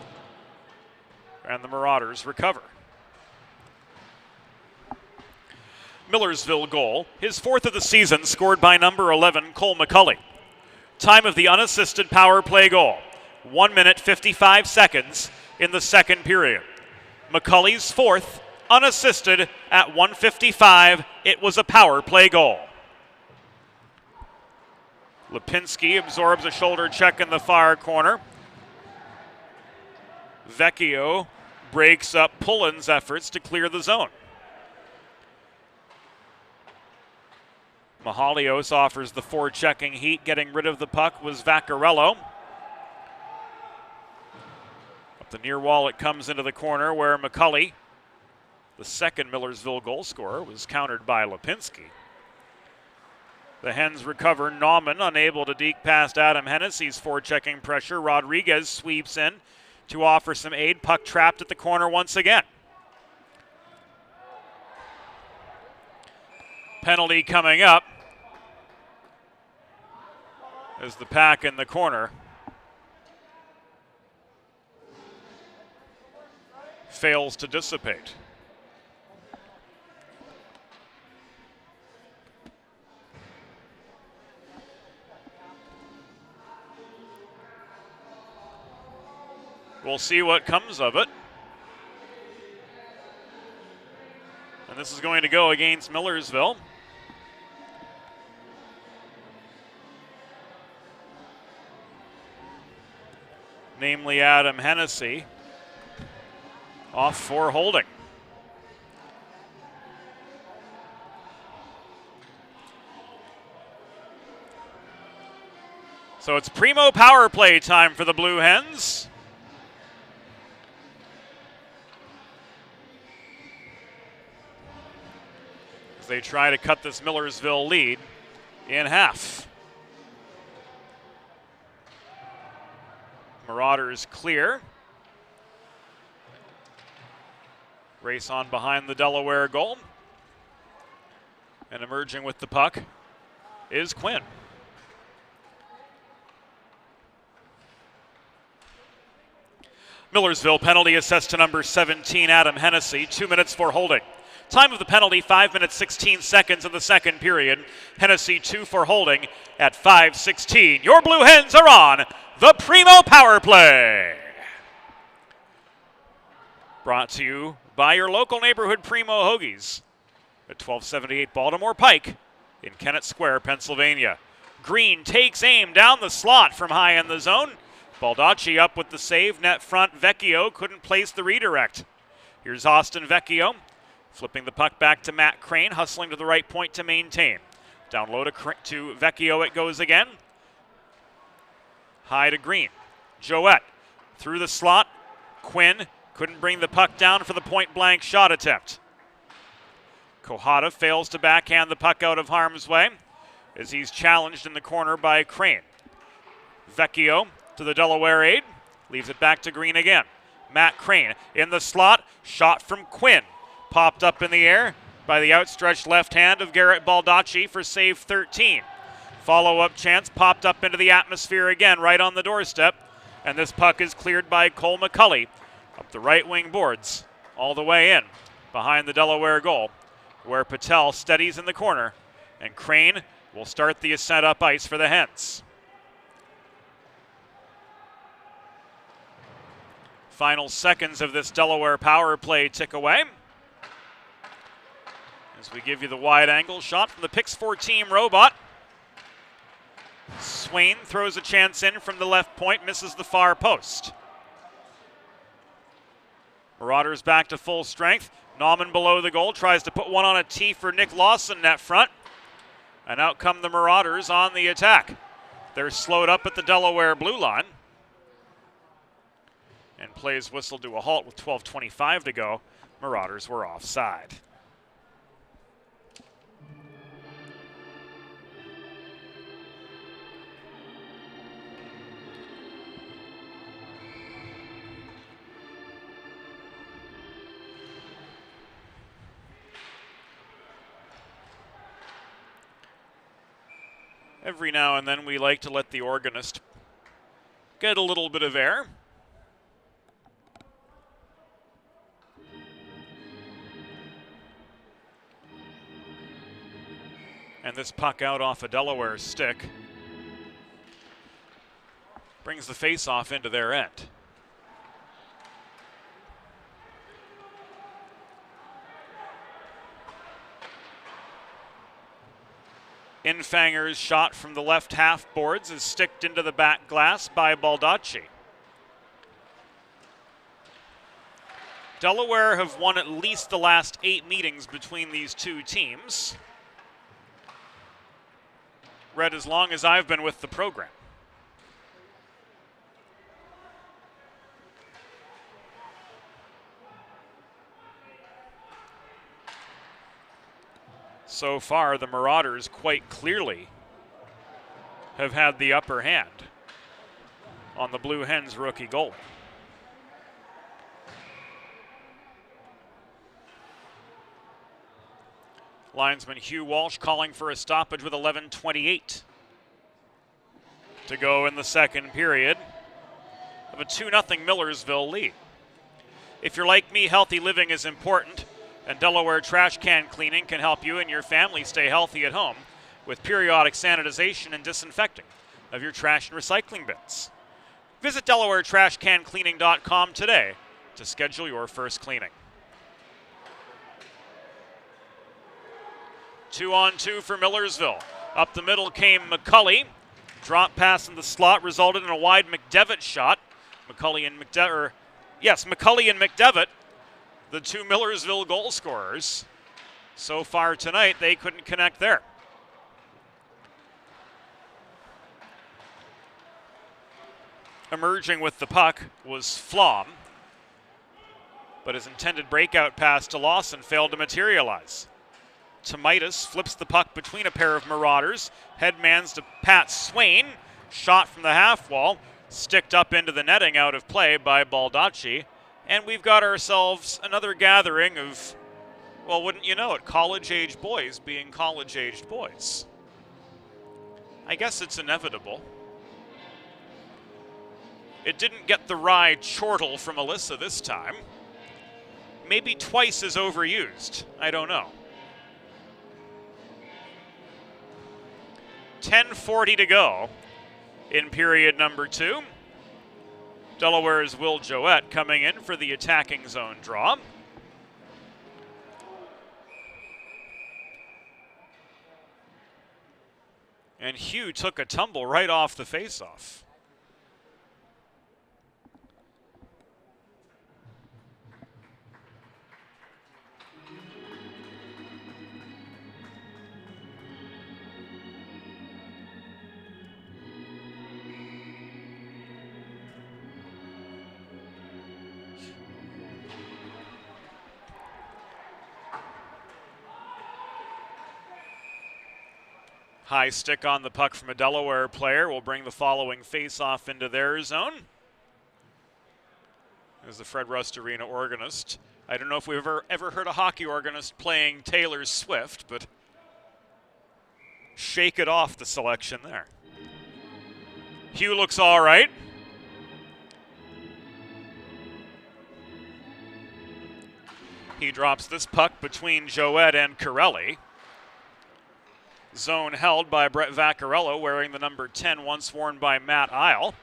And the Marauders recover. Millersville goal, his fourth of the season, scored by number 11, Cole McCulley. Time of the unassisted power play goal, 1 minute 55 seconds in the second period. McCulley's fourth, unassisted at 1:55. It was a power play goal. Lipinski absorbs a shoulder check in the far corner. Vecchio breaks up Pullen's efforts to clear the zone. Mahalios offers the forechecking heat. Getting rid of the puck was Vaccarello. Up the near wall it comes into the corner where McCulley, the second Millersville goal scorer, was countered by Lipinski. The Hens recover. Nauman unable to deke past Adam Hennessy's forechecking pressure. Rodriguez sweeps in to offer some aid. Puck trapped at the corner once again. Penalty coming up as the pack in the corner fails to dissipate. We'll see what comes of it. And this is going to go against Millersville. Namely Adam Hennessy, off for holding. So it's primo power play time for the Blue Hens. As they try to cut this Millersville lead in half. Marauders clear. Race on behind the Delaware goal. And emerging with the puck is Quinn. Millersville penalty assessed to number 17, Adam Hennessy. 2 minutes for holding. Time of the penalty, 5 minutes 16 seconds in the second period. Hennessy 2 for holding at 5:16. Your Blue Hens are on the Primo Power Play. Brought to you by your local neighborhood Primo Hoagies at 1278 Baltimore Pike in Kennett Square, Pennsylvania. Green takes aim down the slot from high in the zone. Baldacci up with the save. Net front, Vecchio couldn't place the redirect. Here's Austin Vecchio. Flipping the puck back to Matt Crane, hustling to the right point to maintain. Down low to Vecchio it goes again. High to Green. Joette through the slot. Quinn couldn't bring the puck down for the point-blank shot attempt. Kohata fails to backhand the puck out of harm's way as he's challenged in the corner by Crane. Vecchio to the Delaware aid. Leaves it back to Green again. Matt Crane in the slot. Shot from Quinn. Popped up in the air by the outstretched left hand of Garrett Baldacci for save 13. Follow-up chance popped up into the atmosphere again right on the doorstep. And this puck is cleared by Cole McCulley up the right wing boards all the way in behind the Delaware goal where Patel steadies in the corner and Crane will start the ascent up ice for the Hens. Final seconds of this Delaware power play tick away. As we give you the wide angle shot from the Pix 4 team robot. Swain throws a chance in from the left point, misses the far post. Marauders back to full strength. Nauman below the goal, tries to put one on a tee for Nick Lawson net front. And out come the Marauders on the attack. They're slowed up at the Delaware blue line. And plays whistled to a halt with 12:25 to go. Marauders were offside. Every now and then we like to let the organist get a little bit of air. And this puck out off a Delaware stick brings the face-off into their end. Infanger's shot from the left half boards is sticked into the back glass by Baldacci. Delaware have won at least the last 8 meetings between these two teams. Read as long as I've been with the program. So far, the Marauders quite clearly have had the upper hand on the Blue Hens rookie goalie. Linesman Hugh Walsh calling for a stoppage with 11:28 to go in the second period of a 2-0 Millersville lead. If you're like me, healthy living is important, and Delaware Trash Can Cleaning can help you and your family stay healthy at home with periodic sanitization and disinfecting of your trash and recycling bins. Visit DelawareTrashCanCleaning.com today to schedule your first cleaning. 2-on-2 for Millersville. Up the middle came McCully. Drop pass in the slot resulted in a wide McDevitt shot. McCully and McDevitt, the two Millersville goal scorers. So far tonight, they couldn't connect there. Emerging with the puck was Flom, but his intended breakout pass to Lawson failed to materialize. Tomitis flips the puck between a pair of Marauders. Headmans to Pat Swain. Shot from the half wall. Sticked up into the netting out of play by Baldacci. And we've got ourselves another gathering of, well, wouldn't you know it, college-aged boys being college-aged boys. I guess it's inevitable. It didn't get the wry chortle from Alyssa this time. Maybe twice as overused. I don't know. 10:40 to go in period number 2. Delaware's Will Joette coming in for the attacking zone draw. And Hugh took a tumble right off the faceoff. High stick on the puck from a Delaware player will bring the following face-off into their zone. There's the Fred Rust Arena organist. I don't know if we've ever heard a hockey organist playing Taylor Swift, but shake it off, the selection there. Hugh looks all right. He drops this puck between Joette and Corelli. Zone held by Brett Vaccarello, wearing the number 10, once worn by Matt Isle.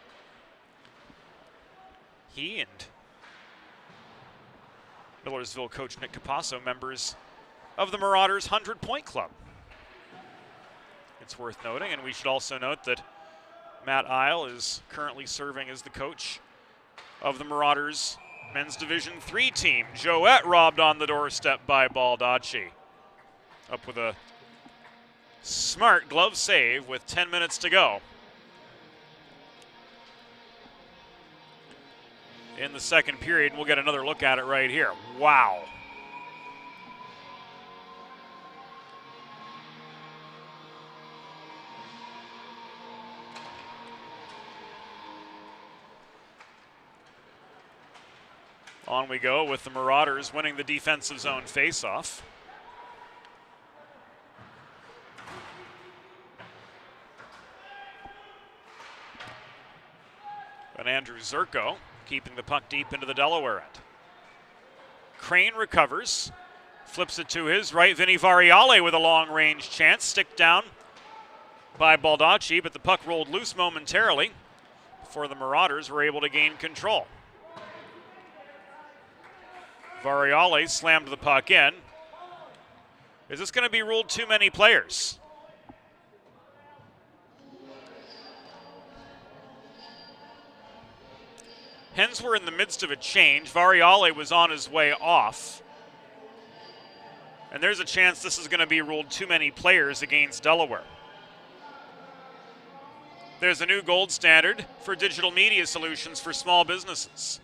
He and Millersville coach Nick Capasso, members of the Marauders 100-point club. It's worth noting, and we should also note that Matt Isle is currently serving as the coach of the Marauders men's Division III team. Joette robbed on the doorstep by Baldacci. Up with a smart glove save with 10 minutes to go in the second period. We'll get another look at it right here. Wow. On we go with the Marauders winning the defensive zone faceoff. And Andrew Zerko keeping the puck deep into the Delaware end. Crane recovers, flips it to his right. Vinny Variale with a long-range chance. Stick down by Baldacci, but the puck rolled loose momentarily before the Marauders were able to gain control. Variale slammed the puck in. Is this going to be ruled too many players? Hens were in the midst of a change. Variale was on his way off. And there's a chance this is going to be ruled too many players against Delaware. There's a new gold standard for digital media solutions for small businesses.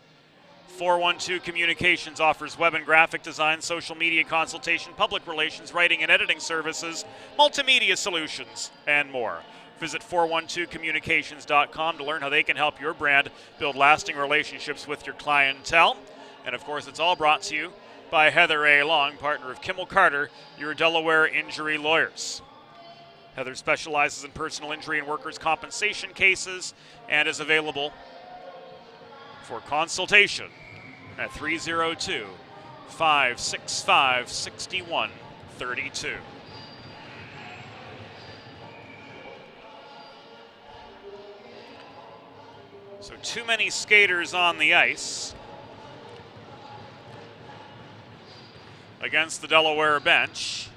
412 Communications offers web and graphic design, social media consultation, public relations, writing and editing services, multimedia solutions, and more. Visit 412communications.com to learn how they can help your brand build lasting relationships with your clientele. And of course, it's all brought to you by Heather A. Long, partner of Kimmel Carter, your Delaware injury lawyers. Heather specializes in personal injury and workers' compensation cases and is available for consultation at 302-565-6132. So too many skaters on the ice against the Delaware bench.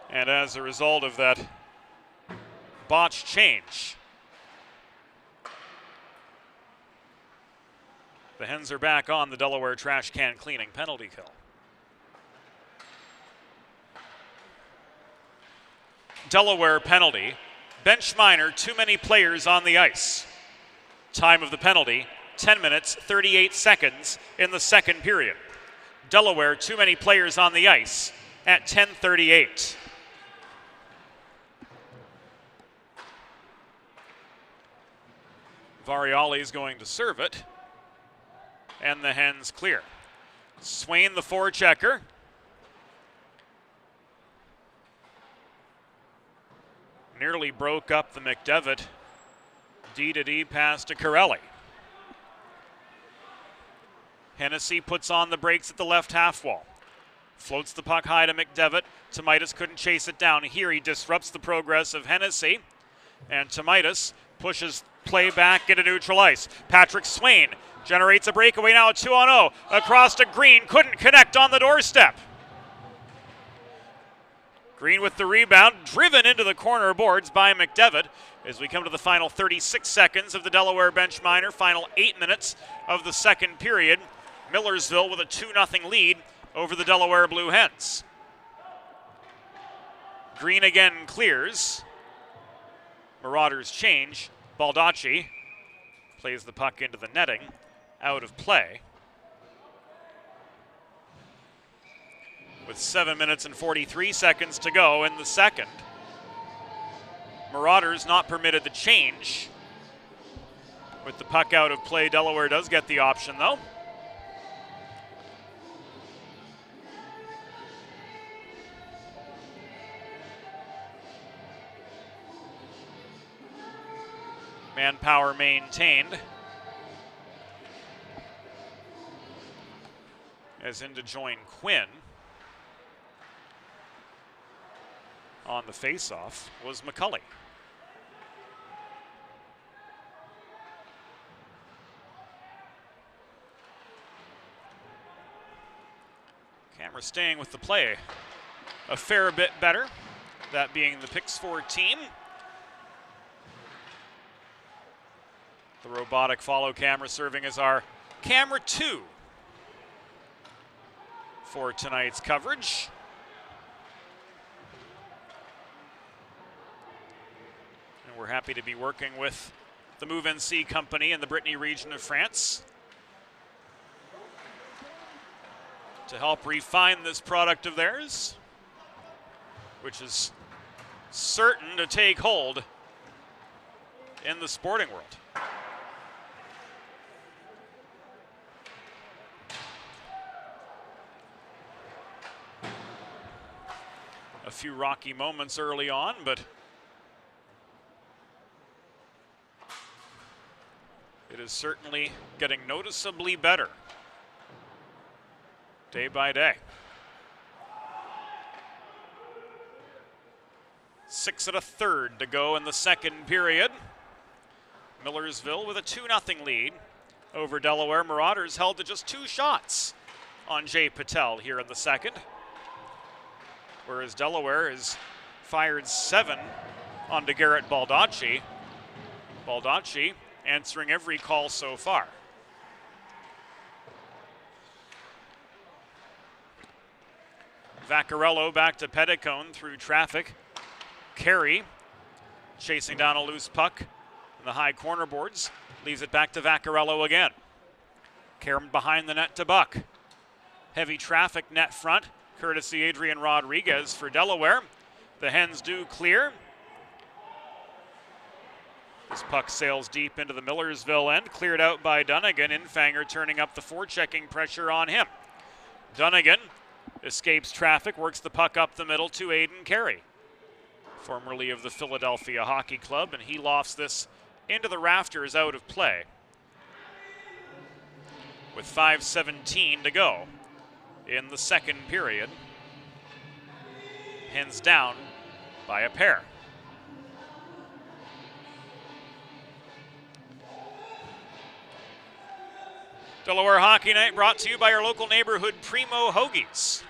And as a result of that botched change, the Hens are back on the Delaware trash can cleaning penalty kill. Delaware penalty. Bench minor, too many players on the ice. Time of the penalty, 10 minutes, 38 seconds in the second period. Delaware, too many players on the ice at 10:38. Variale is going to serve it, and the Hens clear. Swain, the forechecker. Nearly broke up the McDevitt D-to-D pass to Corelli. Hennessy puts on the brakes at the left half wall. Floats the puck high to McDevitt. Tomaitis couldn't chase it down. Here he disrupts the progress of Hennessy. And Tomaitis pushes play back into neutral ice. Patrick Swain generates a breakaway now, 2-on-0. Across to Green, couldn't connect on the doorstep. Green with the rebound, driven into the corner boards by McDevitt as we come to the final 36 seconds of the Delaware bench minor, final 8 minutes of the second period. Millersville with a 2-0 lead over the Delaware Blue Hens. Green again clears. Marauders change. Baldacci plays the puck into the netting, out of play. With 7 minutes and 43 seconds to go in the second. Marauders not permitted the change. With the puck out of play, Delaware does get the option though. Manpower maintained. As in to join Quinn. On the faceoff was McCulley. Camera staying with the play a fair bit better, that being the Pix4 team. The robotic follow camera serving as our camera 2 for tonight's coverage. We're happy to be working with the Move NC company in the Brittany region of France to help refine this product of theirs, which is certain to take hold in the sporting world. A few rocky moments early on, but it is certainly getting noticeably better day by day. 6 1/3 to go in the second period. Millersville with a 2-0 lead over Delaware. Marauders held to just 2 shots on Jay Patel here in the second, whereas Delaware has fired 7 onto Garrett Baldacci. Baldacci answering every call so far. Vaccarello back to Petticone through traffic. Carey chasing down a loose puck in the high corner boards. Leaves it back to Vaccarello again. Karam behind the net to Buck. Heavy traffic net front, courtesy Adrian Rodriguez for Delaware. The Hens do clear. This puck sails deep into the Millersville end, cleared out by Dunnigan. Infanger turning up the forechecking pressure on him. Dunnigan escapes traffic, works the puck up the middle to Aiden Carey, formerly of the Philadelphia Hockey Club, and he lofts this into the rafters out of play with 5:17 to go in the second period. Hens down by a pair. Delaware Hockey Night brought to you by our local neighborhood Primo Hoagies,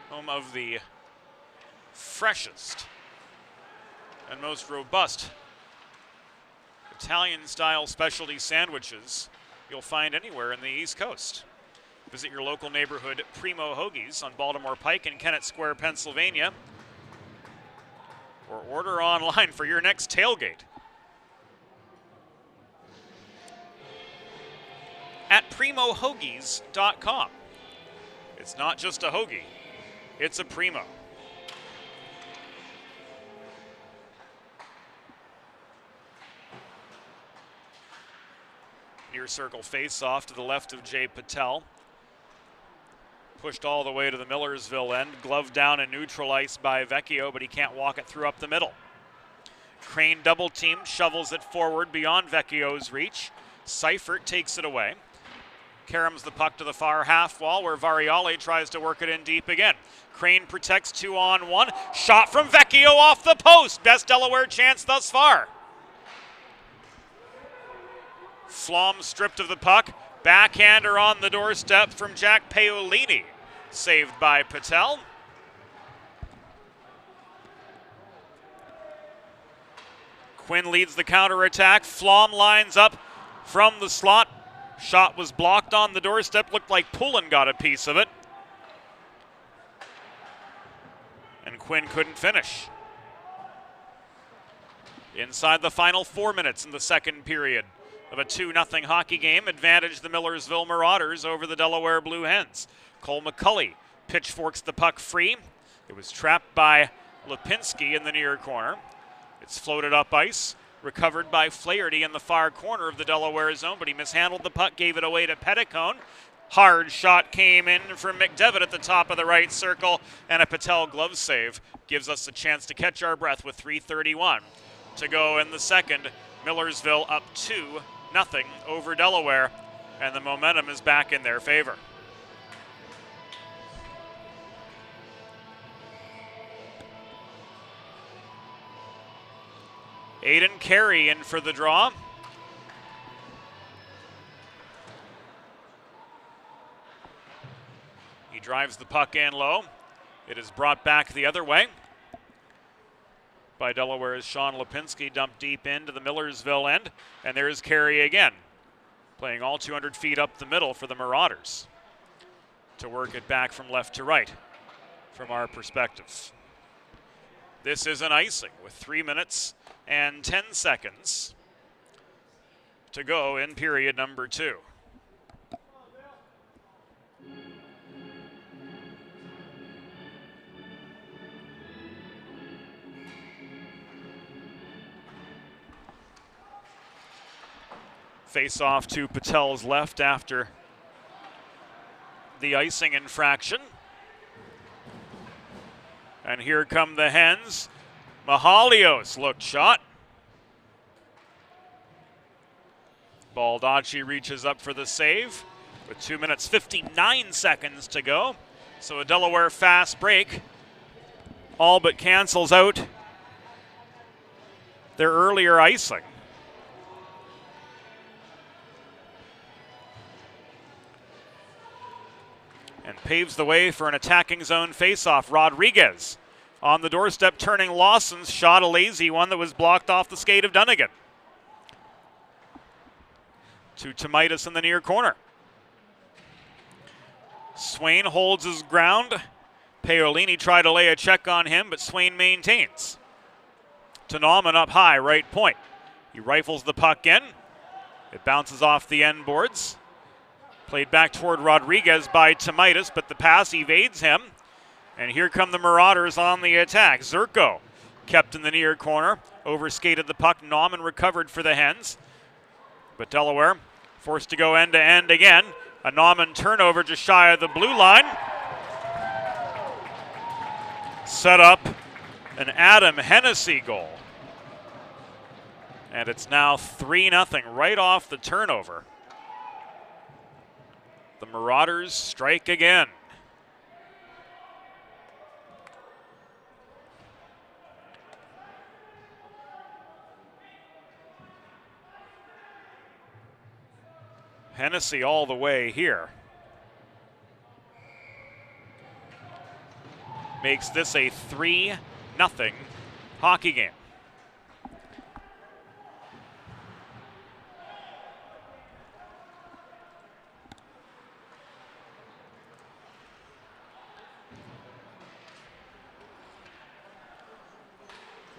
home of the freshest and most robust Italian-style specialty sandwiches you'll find anywhere in the East Coast. Visit your local neighborhood Primo Hoagies on Baltimore Pike in Kennett Square, Pennsylvania, or order online for your next tailgate at primohoagies.com. It's not just a hoagie, it's a Primo. Near circle face-off to the left of Jay Patel. Pushed all the way to the Millersville end. Gloved down and neutral ice by Vecchio, but he can't walk it through up the middle. Crane double team, shovels it forward beyond Vecchio's reach. Seifert takes it away. Karams the puck to the far half wall where Variale tries to work it in deep again. Crane protects 2-on-1. Shot from Vecchio off the post. Best Delaware chance thus far. Flom stripped of the puck. Backhander on the doorstep from Jack Paolini. Saved by Patel. Quinn leads the counterattack. Flom lines up from the slot. Shot was blocked on the doorstep. Looked like Poulin got a piece of it. And Quinn couldn't finish. Inside the final 4 minutes in the second period of a 2-0 hockey game, advantage the Millersville Marauders over the Delaware Blue Hens. Cole McCulley pitchforks the puck free. It was trapped by Lipinski in the near corner. It's floated up ice, recovered by Flaherty in the far corner of the Delaware zone, but he mishandled the puck, gave it away to Petticone. Hard shot came in from McDevitt at the top of the right circle, and a Patel glove save gives us a chance to catch our breath with 3:31 to go in the second. Millersville up 2-0 over Delaware, and the momentum is back in their favor. Aiden Carey in for the draw. He drives the puck in low. It is brought back the other way by Delaware's Sean Lipinski, dumped deep into the Millersville end. And there's Carey again, playing all 200 feet up the middle for the Marauders to work it back from left to right from our perspective. This is an icing with 3 minutes and 10 seconds to go in period number 2. Face off to Patel's left after the icing infraction. And here come the Hens. Mahalios looked shot. Baldacci reaches up for the save with 2 minutes 59 seconds to go. So a Delaware fast break all but cancels out their earlier icing. And paves the way for an attacking zone faceoff. Rodriguez on the doorstep turning Lawson's shot, a lazy one that was blocked off the skate of Dunnigan. To Tomaitis in the near corner. Swain holds his ground. Paolini tried to lay a check on him, but Swain maintains. To Nauman up high, right point. He rifles the puck in. It bounces off the end boards. Played back toward Rodriguez by Tomaitis, but the pass evades him. And here come the Marauders on the attack. Zerko kept in the near corner. Overskated the puck. Nauman recovered for the Hens. But Delaware forced to go end to end again. A Nauman turnover just shy of the blue line. Set up an Adam Hennessy goal. And it's now 3-0 right off the turnover. The Marauders strike again. Hennessy all the way here. Makes this a 3-0 hockey game.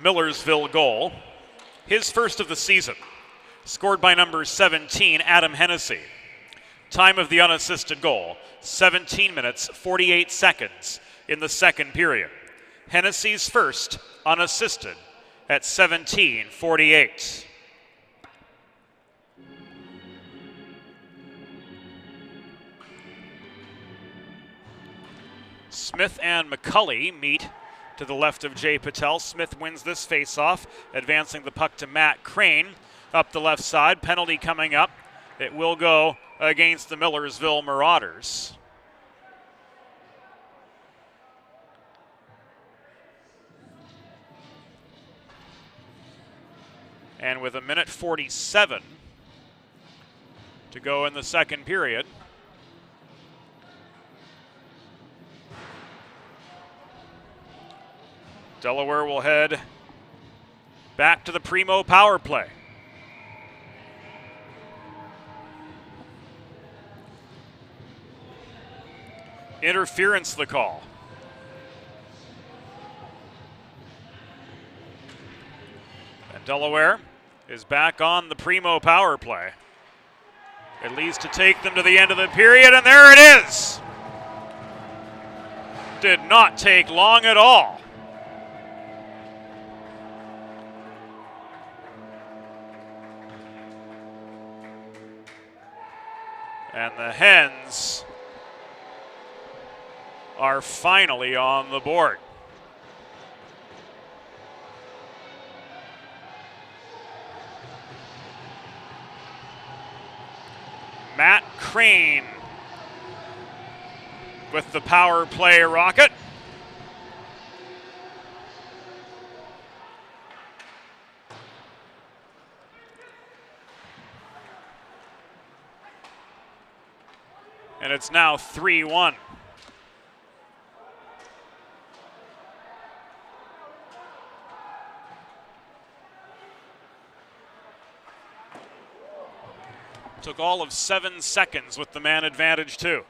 Millersville goal, his first of the season, scored by number 17, Adam Hennessy. Time of the unassisted goal, 17 minutes, 48 seconds in the second period. Hennessy's first unassisted at 17:48. Smith and McCulley meet to the left of Jay Patel. Smith wins this faceoff, advancing the puck to Matt Crane up the left side. Penalty coming up. It will go against the Millersville Marauders. And with 1:47 to go in the second period, Delaware will head back to the Primo power play. Interference the call. And Delaware is back on the Primo power play. At least to take them to the end of the period, and there it is. Did not take long at all. And the Hens are finally on the board. Matt Crane with the power play rocket. And it's now 3-1. Took all of 7 seconds with the man advantage too.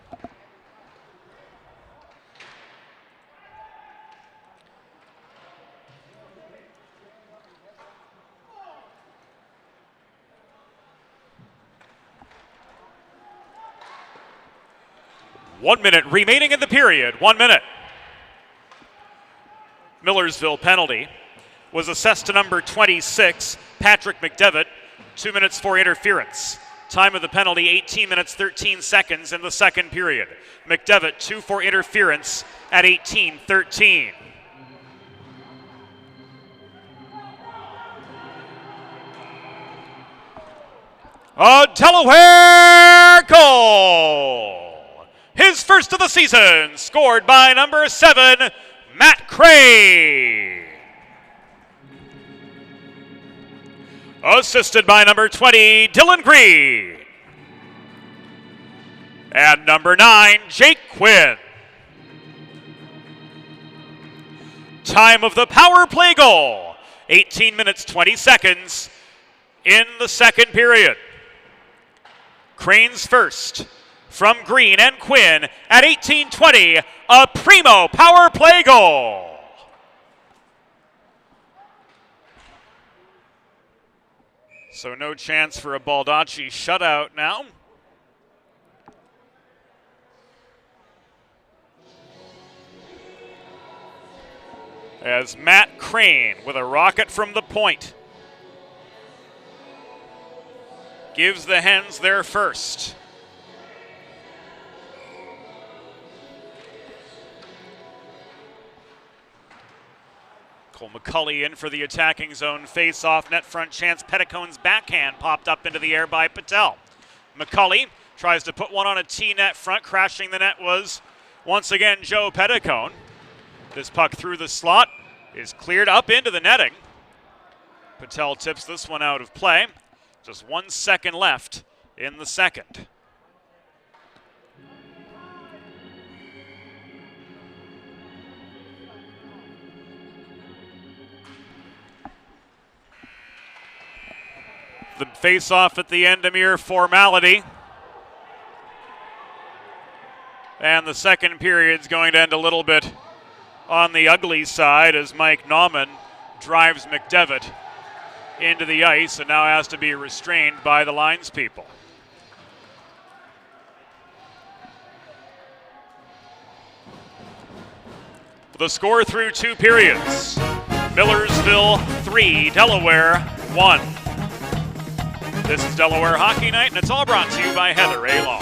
One minute remaining in the period. 1 minute. Millersville penalty was assessed to number 26, Patrick McDevitt. 2 minutes for interference. Time of the penalty, 18 minutes, 13 seconds in the second period. McDevitt, 2 for interference at 18:13. A Delaware goal! His first of the season, scored by number 7, Matt Crane. Assisted by number 20, Dylan Green. And number 9, Jake Quinn. Time of the power play goal, 18 minutes, 20 seconds in the second period. Crane's first from Green and Quinn at 18:20, a primo power play goal. So no chance for a Baldacci shutout now. As Matt Crane with a rocket from the point gives the Hens their first. Cole McCulley in for the attacking zone face-off, net front chance. Petticone's backhand popped up into the air by Patel. McCulley tries to put one on a T-net front. Crashing the net was once again Joe Petticone. This puck through the slot is cleared up into the netting. Patel tips this one out of play. Just 1 second left in the second. The face-off at the end, a mere formality. And the second period's going to end a little bit on the ugly side as Mike Nauman drives McDevitt into the ice and now has to be restrained by the linespeople. The score through 2 periods. Millersville 3, Delaware 1. This is Delaware Hockey Night, and it's all brought to you by Heather A. Long.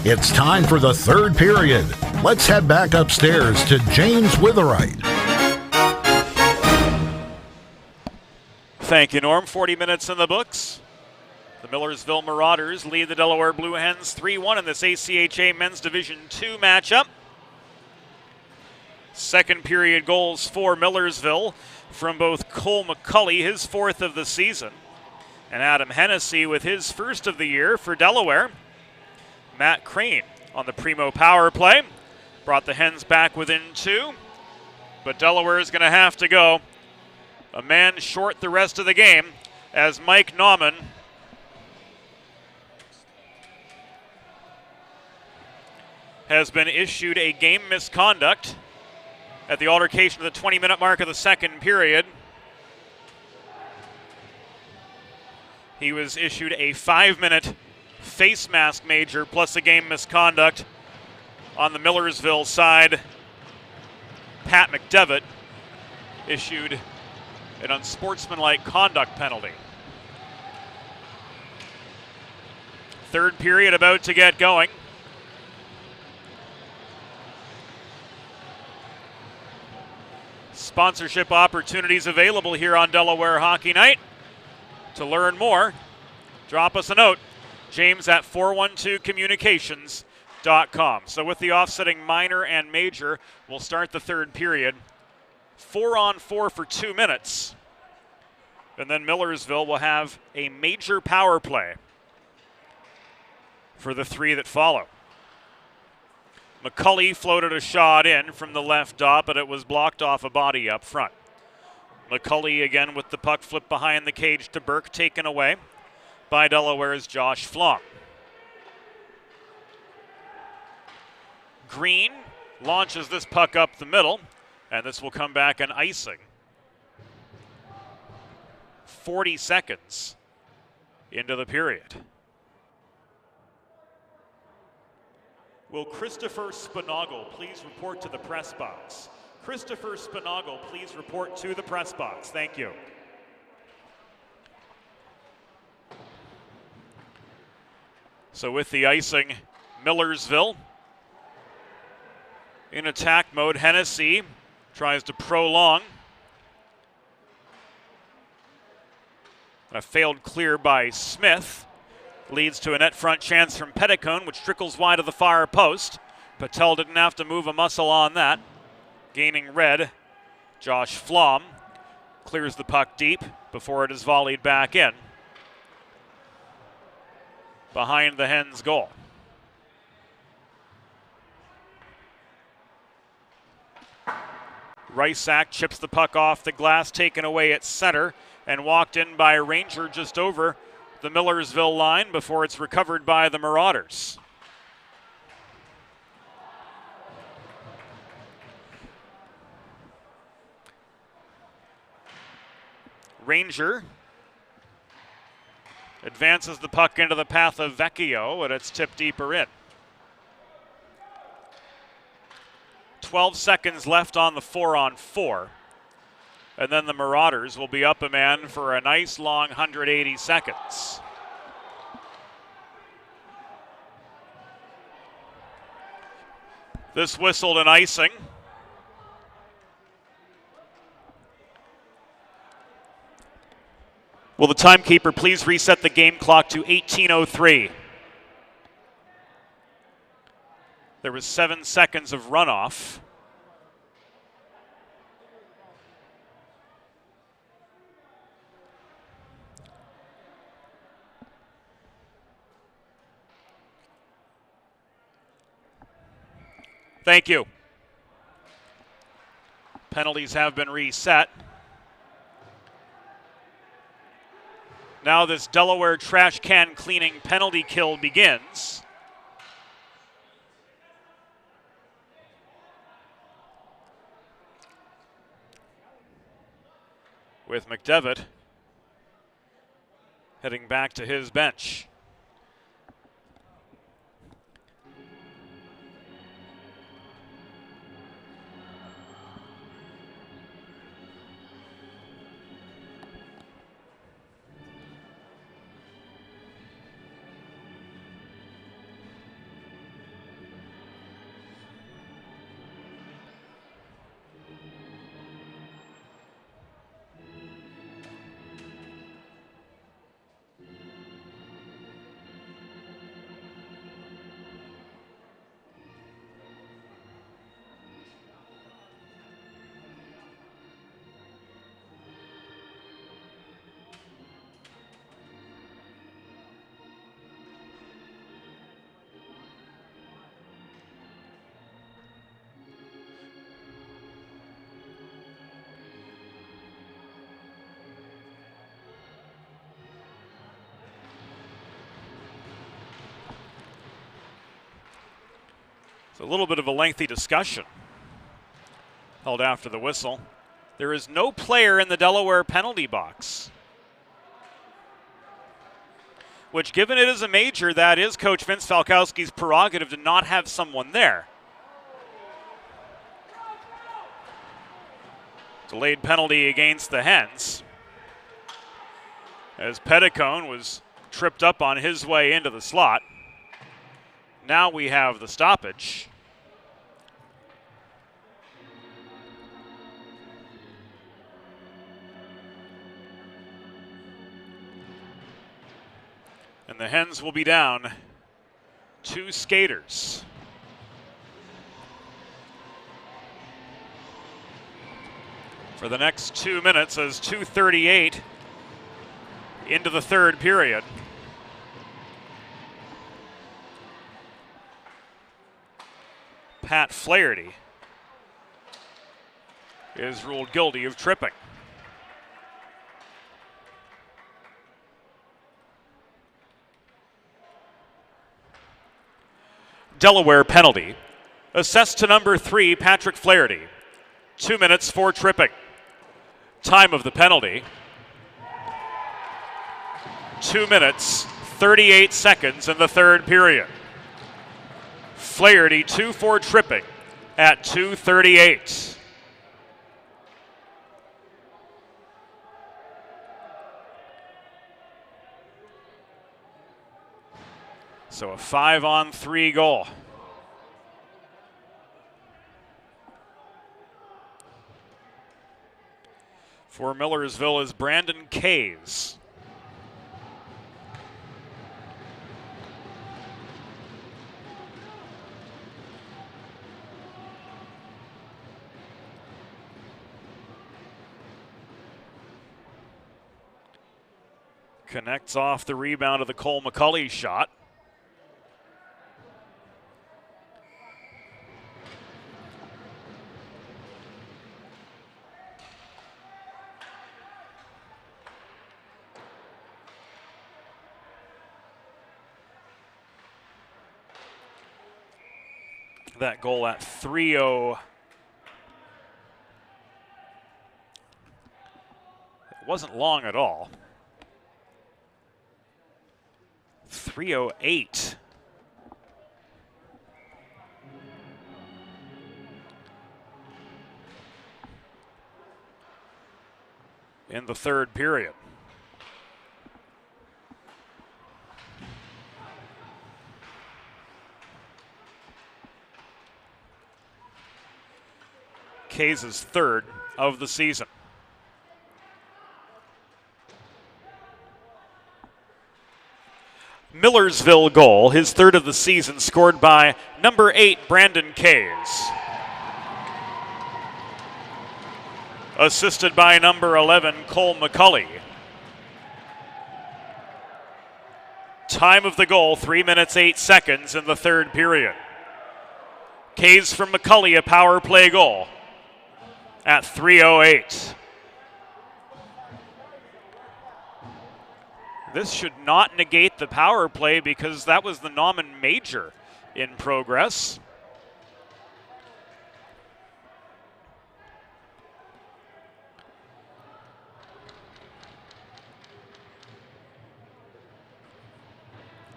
It's time for the third period. Let's head back upstairs to James Witherite. Thank you, Norm. 40 minutes in the books. The Millersville Marauders lead the Delaware Blue Hens 3-1 in this ACHA Men's Division II matchup. Second period goals for Millersville from both Cole McCulley, his fourth of the season, and Adam Hennessy with his first of the year for Delaware. Matt Crane on the primo power play brought the Hens back within 2, but Delaware is going to have to go a man short the rest of the game as Mike Nauman has been issued a game misconduct at the altercation of the 20-minute mark of the second period. He was issued a 5-minute face mask major plus a game misconduct on the Millersville side. Pat McDevitt issued an unsportsmanlike conduct penalty. Third period about to get going. Sponsorship opportunities available here on Delaware Hockey Night. To learn more, drop us a note, James at 412communications.com. So with the offsetting minor and major, we'll start the third period. 4-on-4 for 2 minutes. And then Millersville will have a major power play for the 3 that follow. McCulley floated a shot in from the left dot, but it was blocked off a body up front. McCulley again with the puck flipped behind the cage to Burke, taken away by Delaware's Josh Flom. Green launches this puck up the middle, and this will come back an icing. 40 seconds into the period. Will Christopher Spinagle please report to the press box? Christopher Spinagle, please report to the press box. Thank you. So with the icing, Millersville in attack mode. Hennessy tries to prolong. A failed clear by Smith leads to a net front chance from Petticone, which trickles wide of the far post. Patel didn't have to move a muscle on that. Gaining red, Josh Flom clears the puck deep before it is volleyed back in behind the Hens' goal. Rysak chips the puck off the glass, taken away at center, and walked in by Ranger just over the Millersville line before it's recovered by the Marauders. Ranger advances the puck into the path of Vecchio, and it's tipped deeper in. 12 seconds left on the 4-on-4. And then the Marauders will be up a man for a nice long 180 seconds. This whistled an icing. Will the timekeeper please reset the game clock to 18:03? There was 7 seconds of runoff. Thank you. Penalties have been reset. Now this Delaware trash can cleaning penalty kill begins. With McDevitt heading back to his bench. It's a little bit of a lengthy discussion held after the whistle. There is no player in the Delaware penalty box, which, given it is a major, that is Coach Vince Falkowski's prerogative to not have someone there. Delayed penalty against the Hens, as Petticone was tripped up on his way into the slot. Now we have the stoppage. And the Hens will be down 2 skaters. For the next 2 minutes, as 2:38 into the third period. Pat Flaherty is ruled guilty of tripping. Delaware penalty. Assessed to number 3, Patrick Flaherty. 2 minutes for tripping. Time of the penalty, 2 minutes, 38 seconds in the third period. Flaherty 2 for tripping at 2:38. So a 5-on-3 goal. For Millersville is Brandon Kays. Connects off the rebound of the Cole McCulley shot. That goal at 3:0. It wasn't long at all. 3:08. In the third period. Kays' third of the season. Millersville goal, his third of the season, scored by number 8, Brandon Kays. Assisted by number 11, Cole McCulley. Time of the goal, 3 minutes, 8 seconds in the third period. Kays from McCulley, a power play goal at 3:08. This should not negate the power play because that was the Nauman major in progress.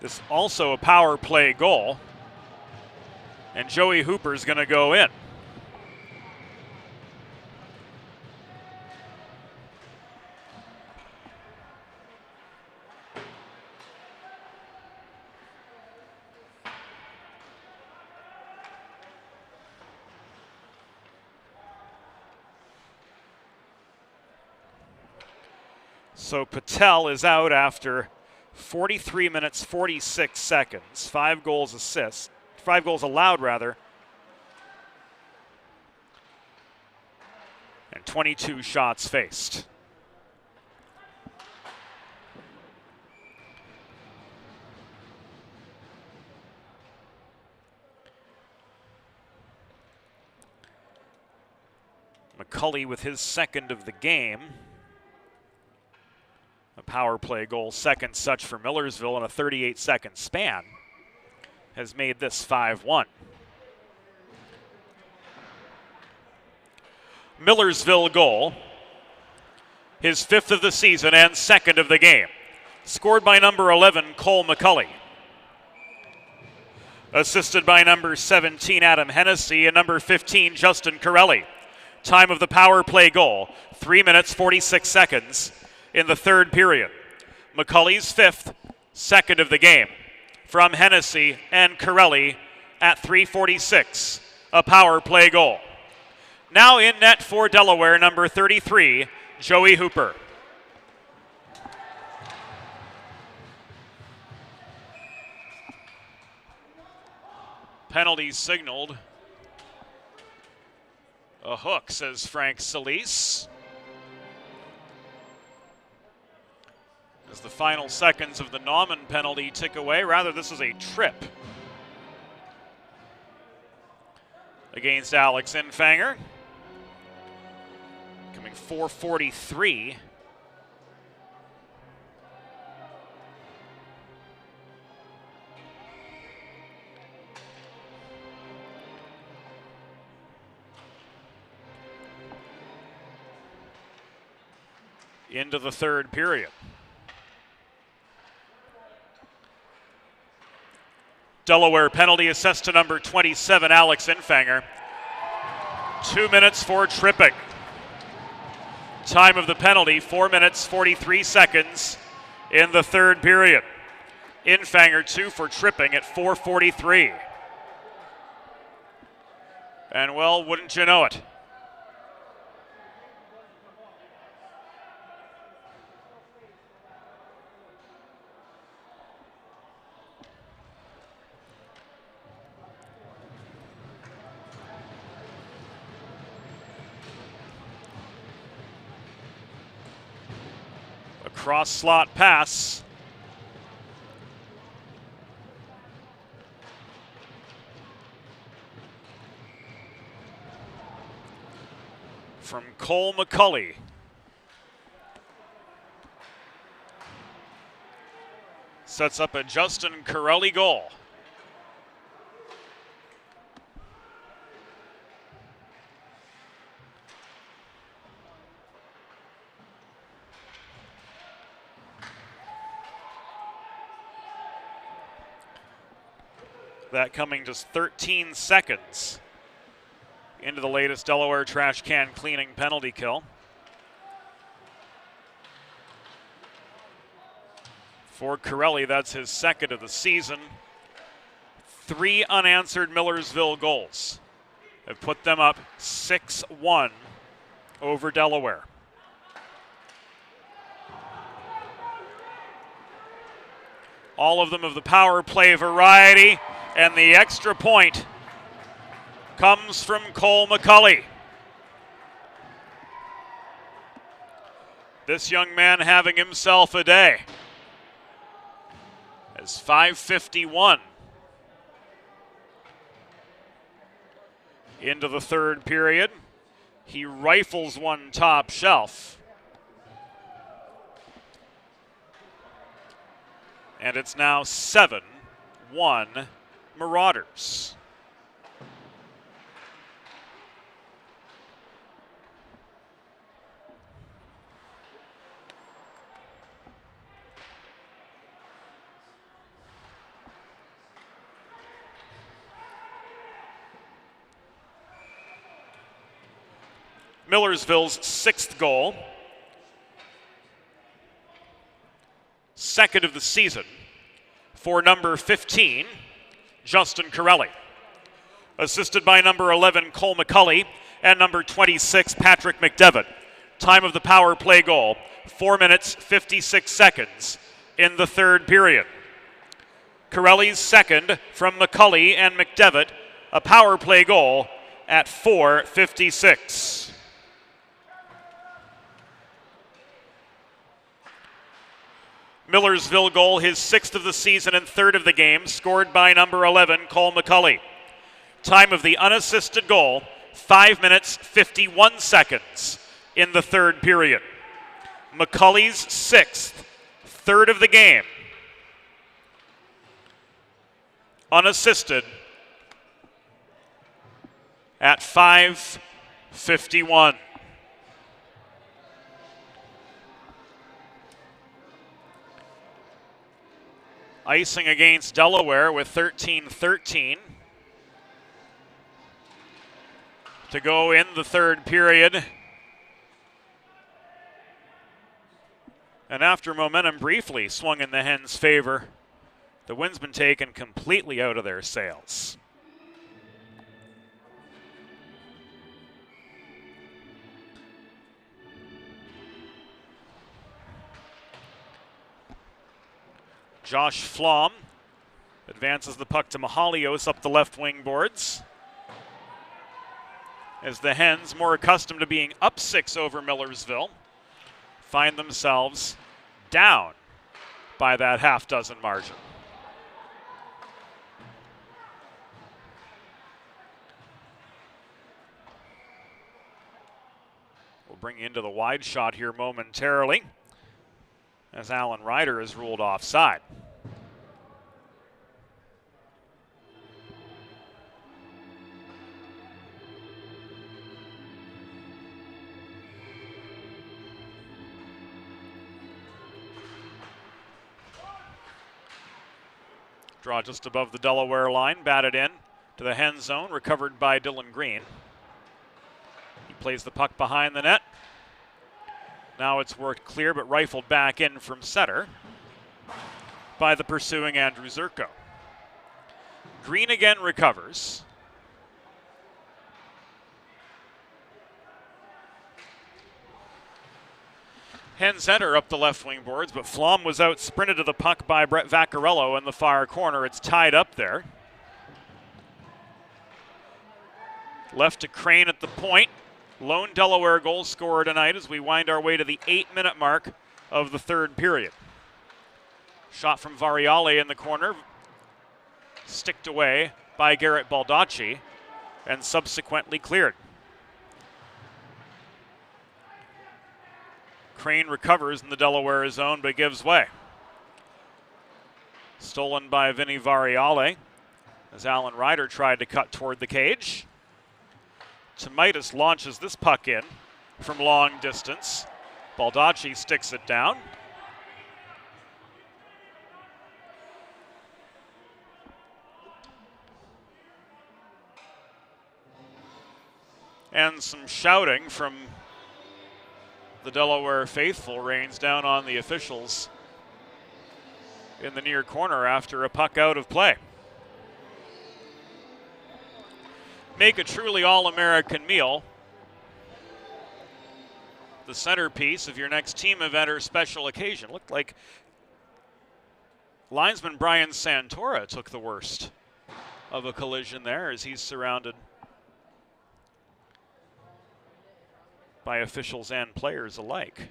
This is also a power play goal, and Joey Hooper's going to go in. So Patel is out after 43 minutes, 46 seconds. 5 goals allowed rather. And 22 shots faced. McCulley with his second of the game. A power play goal, second such for Millersville in a 38-second span, has made this 5-1. Millersville goal, his 5th of the season and 2nd of the game. Scored by number 11, Cole McCulley. Assisted by number 17, Adam Hennessy, and number 15, Justin Corelli. Time of the power play goal, 3 minutes, 46 seconds in the 3rd period. McCulley's 5th, 2nd of the game. From Hennessy and Corelli at 3:46, a power play goal. Now in net for Delaware, number 33, Joey Hooper. Penalty signaled. A hook, says Frank Solis. As the final seconds of the Nauman penalty tick away. Rather, this is a trip against Alex Infanger. Coming 4:43. Into the 3rd period. Delaware penalty assessed to number 27, Alex Infanger. 2 minutes for tripping. Time of the penalty, 4 minutes, 43 seconds in the 3rd period. Infanger 2 for tripping at 4:43. And well, wouldn't you know it? Cross slot pass. From Cole McCulley. Sets up a Justin Corelli goal. That coming just 13 seconds into the latest Delaware trash can cleaning penalty kill. For Corelli, that's his 2nd of the season. 3 unanswered Millersville goals have put them up 6-1 over Delaware. All of them of the power play variety. And the extra point comes from Cole McCulley. This young man having himself a day. As 5:51 into the 3rd period. He rifles one top shelf. And it's now 7-1 Marauders. Millersville's 6th goal, 2nd of the season for number 15, Justin Corelli. Assisted by number 11, Cole McCulley, and number 26, Patrick McDevitt. Time of the power play goal, 4 minutes, 56 seconds in the 3rd period. Corelli's 2nd from McCulley and McDevitt, a power play goal at 4:56. Millersville goal, his 6th of the season and 3rd of the game, scored by number 11, Cole McCulley. Time of the unassisted goal, 5 minutes, 51 seconds in the 3rd period. McCulley's 6th, 3rd of the game. Unassisted at 5:51. icing against Delaware with 13-13 to go in the third period. And after momentum briefly swung in the Hens' favor, the wind's been taken completely out of their sails. Josh Flom advances the puck to Mahalios up the left wing boards. As the Hens, more accustomed to being up 6 over Millersville, find themselves down by that half-dozen margin. We'll bring you into the wide shot here momentarily, as Alan Ryder is ruled offside. Draw just above the Delaware line, batted in to the Hen zone, recovered by Dylan Green. He plays the puck behind the net. Now it's worked clear, but rifled back in from center by the pursuing Andrew Zerko. Green again recovers. Hens enter up the left wing boards, but Flom was out sprinted to the puck by Brett Vaccarello in the far corner. It's tied up there. Left to Crane at the point. Lone Delaware goal scorer tonight as we wind our way to the 8-minute mark of the third period. Shot from Variale in the corner, sticked away by Garrett Baldacci and subsequently cleared. Crane recovers in the Delaware zone but gives way. Stolen by Vinny Variale as Alan Ryder tried to cut toward the cage. Tomaitis launches this puck in from long distance. Baldacci sticks it down. And some shouting from the Delaware faithful rains down on the officials in the near corner after a puck out of play. Make a truly all-American meal the centerpiece of your next team event or special occasion. Looked like linesman Brian Santora took the worst of a collision there as he's surrounded by officials and players alike.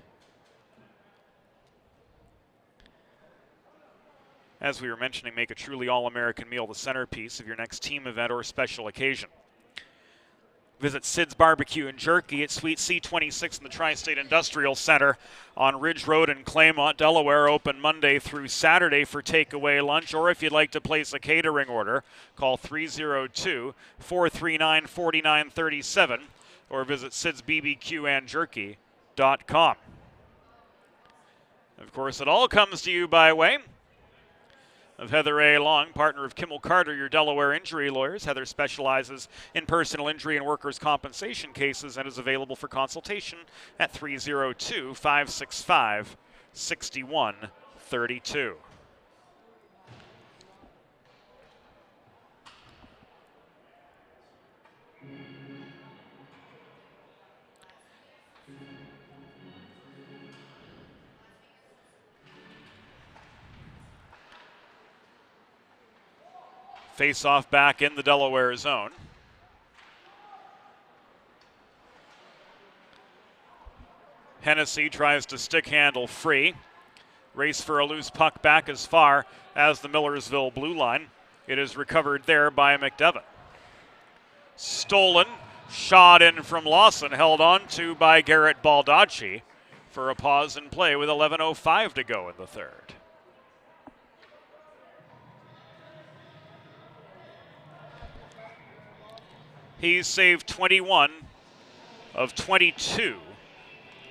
As we were mentioning, make a truly all-American meal the centerpiece of your next team event or special occasion. Visit Sid's Barbecue and Jerky at Suite C26 in the Tri-State Industrial Center on Ridge Road in Claymont, Delaware. Open Monday through Saturday for takeaway lunch, or if you'd like to place a catering order, call 302-439-4937 or visit sidsbbqandjerky.com. Of course, it all comes to you by way of Heather A. Long, partner of Kimmel Carter, your Delaware injury lawyers. Heather specializes in personal injury and workers' compensation cases and is available for consultation at 302-565-6132. Face-off back in the Delaware zone. Hennessy tries to stick handle free. Race for a loose puck back as far as the Millersville blue line. It is recovered there by McDevitt. Stolen, shot in from Lawson, held on to by Garrett Baldacci for a pause in play with 11:05 to go in the third. He's saved 21 of 22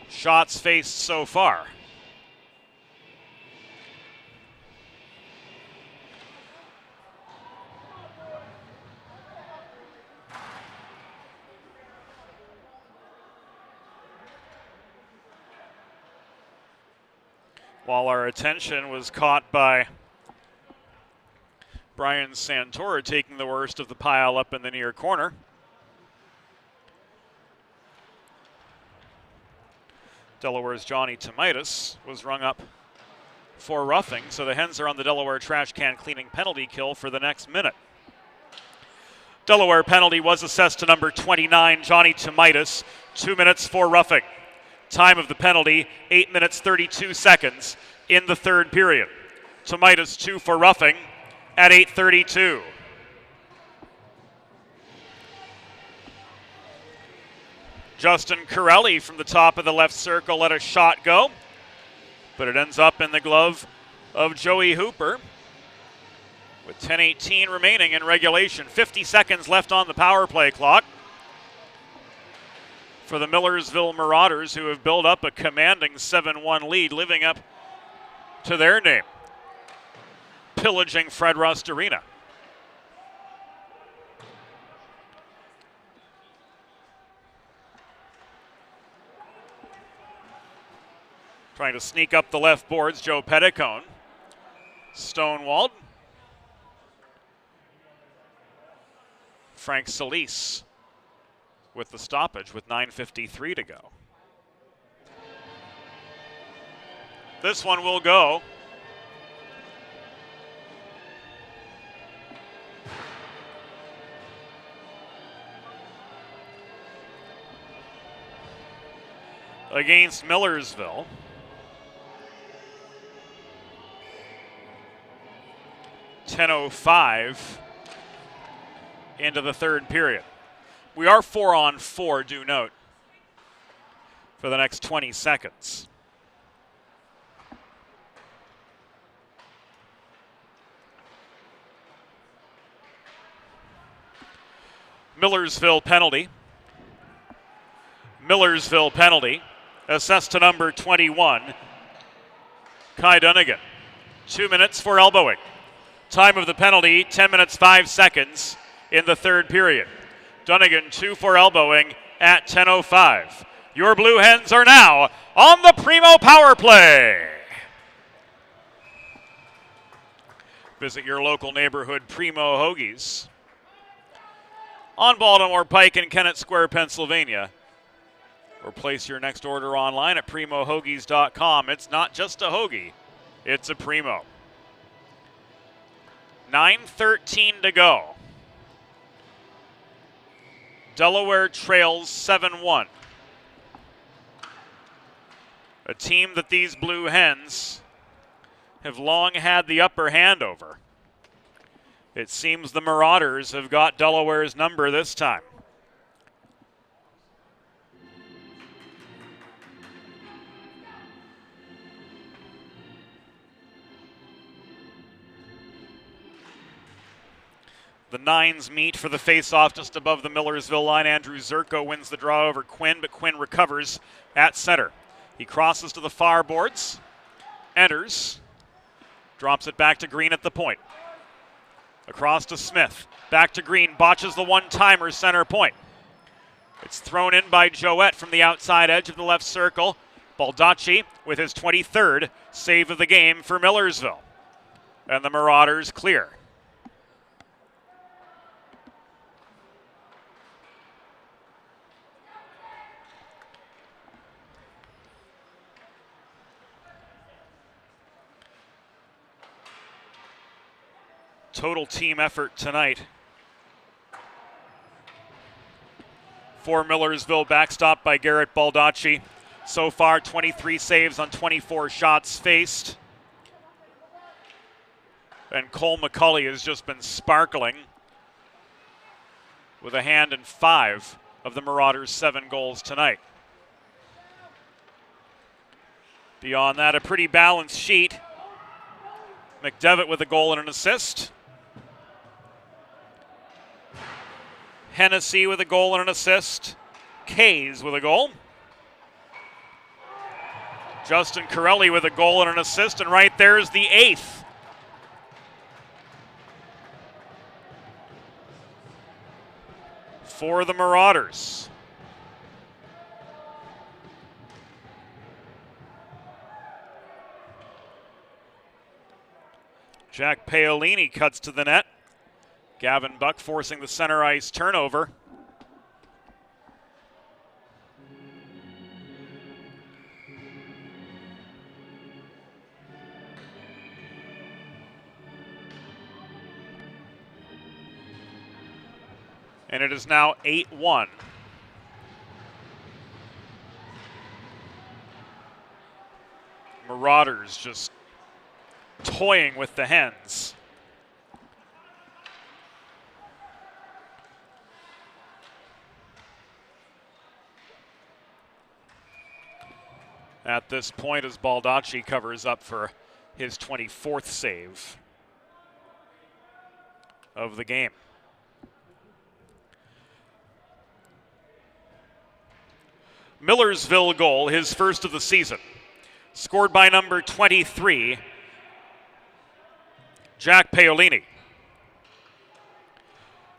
shots faced so far. while our attention was caught by Brian Santora taking the worst of the pile up in the near corner. Delaware's Johnny Tomaitis was rung up for roughing, so the Hens are on the Delaware trash can cleaning penalty kill for the next minute. Delaware penalty was assessed to number 29, Johnny Tomaitis, 2 minutes for roughing. Time of the penalty, 8 minutes 32 seconds in the third period. Tomaitis 2 for roughing at 8:32. Justin Corelli from the top of the left circle let a shot go, but it ends up in the glove of Joey Hooper with 10:18 remaining in regulation. 50 seconds left on the power play clock for the Millersville Marauders, who have built up a commanding 7-1 lead, living up to their name, pillaging Fred Rust Arena. Trying to sneak up the left boards, Joe Petticone. Stonewalled. Frank Solis with the stoppage with 9:53 to go. This one will go. Against Millersville. .10:05 into the third period. We are 4-on-4, do note, for the next 20 seconds. Millersville penalty. Millersville penalty. Assessed to number 21, Kai Dunnigan. 2 minutes for elbowing. Time of the penalty, 10 minutes 5 seconds in the third period. Dunnigan 2 for elbowing at 10:05. Your Blue Hens are now on the Primo Power Play. Visit your local neighborhood Primo Hoagies on Baltimore Pike in Kennett Square, Pennsylvania. Or place your next order online at primohoagies.com. It's not just a hoagie, it's a Primo. 9:13 to go. Delaware trails 7-1. A team that these Blue Hens have long had the upper hand over. It seems the Marauders have got Delaware's number this time. The nines meet for the face-off just above the Millersville line. Andrew Zerko wins the draw over Quinn, but Quinn recovers at center. He crosses to the far boards, enters, drops it back to Green at the point. Across to Smith, back to Green, botches the one-timer center point. It's thrown in by Joette from the outside edge of the left circle. Baldacci with his 23rd save of the game for Millersville. And the Marauders clear. Total team effort tonight for Millersville, backstopped by Garrett Baldacci. So far, 23 saves on 24 shots faced. And Cole McCulley has just been sparkling with a hand in 5 of the Marauders' 7 goals tonight. Beyond that, a pretty balanced sheet. McDevitt with a goal and an assist. Hennessy with a goal and an assist. Kays with a goal. Justin Corelli with a goal and an assist, and right there's the 8th. For the Marauders. Jack Paolini cuts to the net. Gavin Buck forcing the center ice turnover. And it is now 8-1. Marauders just toying with the Hens. At this point, as Baldacci covers up for his 24th save of the game. Millersville goal, his first of the season. Scored by number 23, Jack Paolini.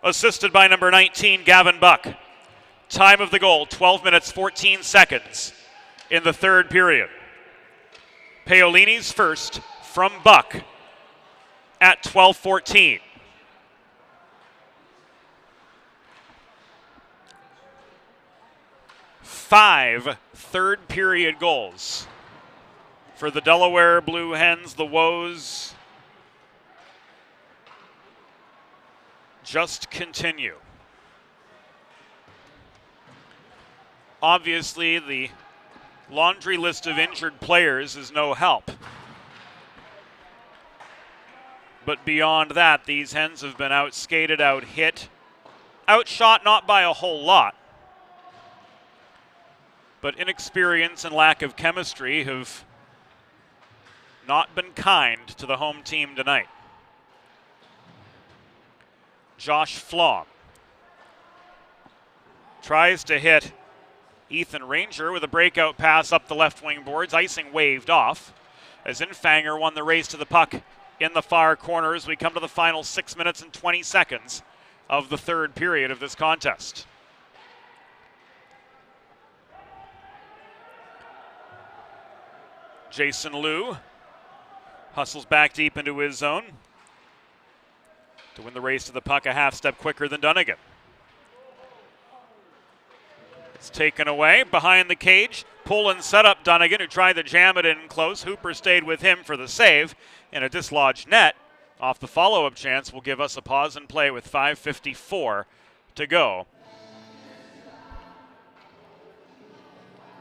Assisted by number 19, Gavin Buck. Time of the goal, 12 minutes, 14 seconds in the third period. Paolini's first from Buck at 12:14. Five third period goals for the Delaware Blue Hens. The woes just continue. Obviously, the laundry list of injured players is no help. But beyond that, these Hens have been outskated, out-hit, outshot not by a whole lot. But inexperience and lack of chemistry have not been kind to the home team tonight. Josh Flom tries to hit Ethan Ranger with a breakout pass up the left wing boards. Icing waved off as Infanger won the race to the puck in the far corner as we come to the final 6 minutes and 20 seconds of the third period of this contest. Jason Liu hustles back deep into his zone to win the race to the puck a half step quicker than Dunnigan. It's taken away behind the cage. Pull and set up Dunnigan, who tried to jam it in close. Hooper stayed with him for the save, and a dislodged net off the follow-up chance will give us a pause and play with 5:54 to go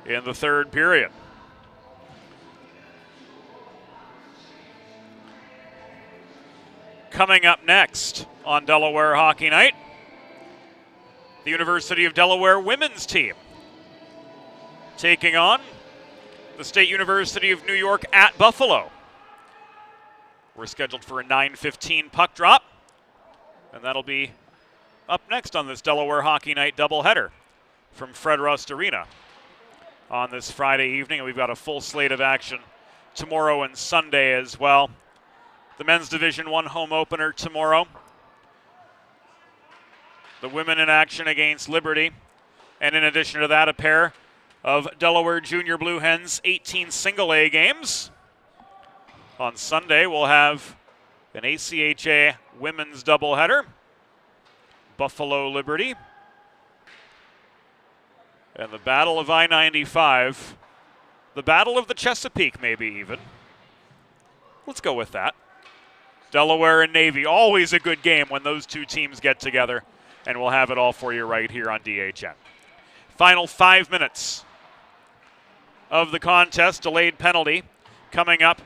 in the third period. Coming up next on Delaware Hockey Night, the University of Delaware women's team taking on the State University of New York at Buffalo. We're scheduled for a 9:15 puck drop, and that'll be up next on this Delaware Hockey Night doubleheader from Fred Rust Arena on this Friday evening. And we've got a full slate of action tomorrow and Sunday as well. The men's Division I home opener tomorrow. The women in action against Liberty. And in addition to that, a pair of Delaware Junior Blue Hens 18 single A games. On Sunday, we'll have an ACHA women's doubleheader. Buffalo Liberty. And the Battle of I-95. The Battle of the Chesapeake, maybe even. Let's go with that. Delaware and Navy, always a good game when those two teams get together, and we'll have it all for you right here on DHN. Final 5 minutes of the contest, delayed penalty coming up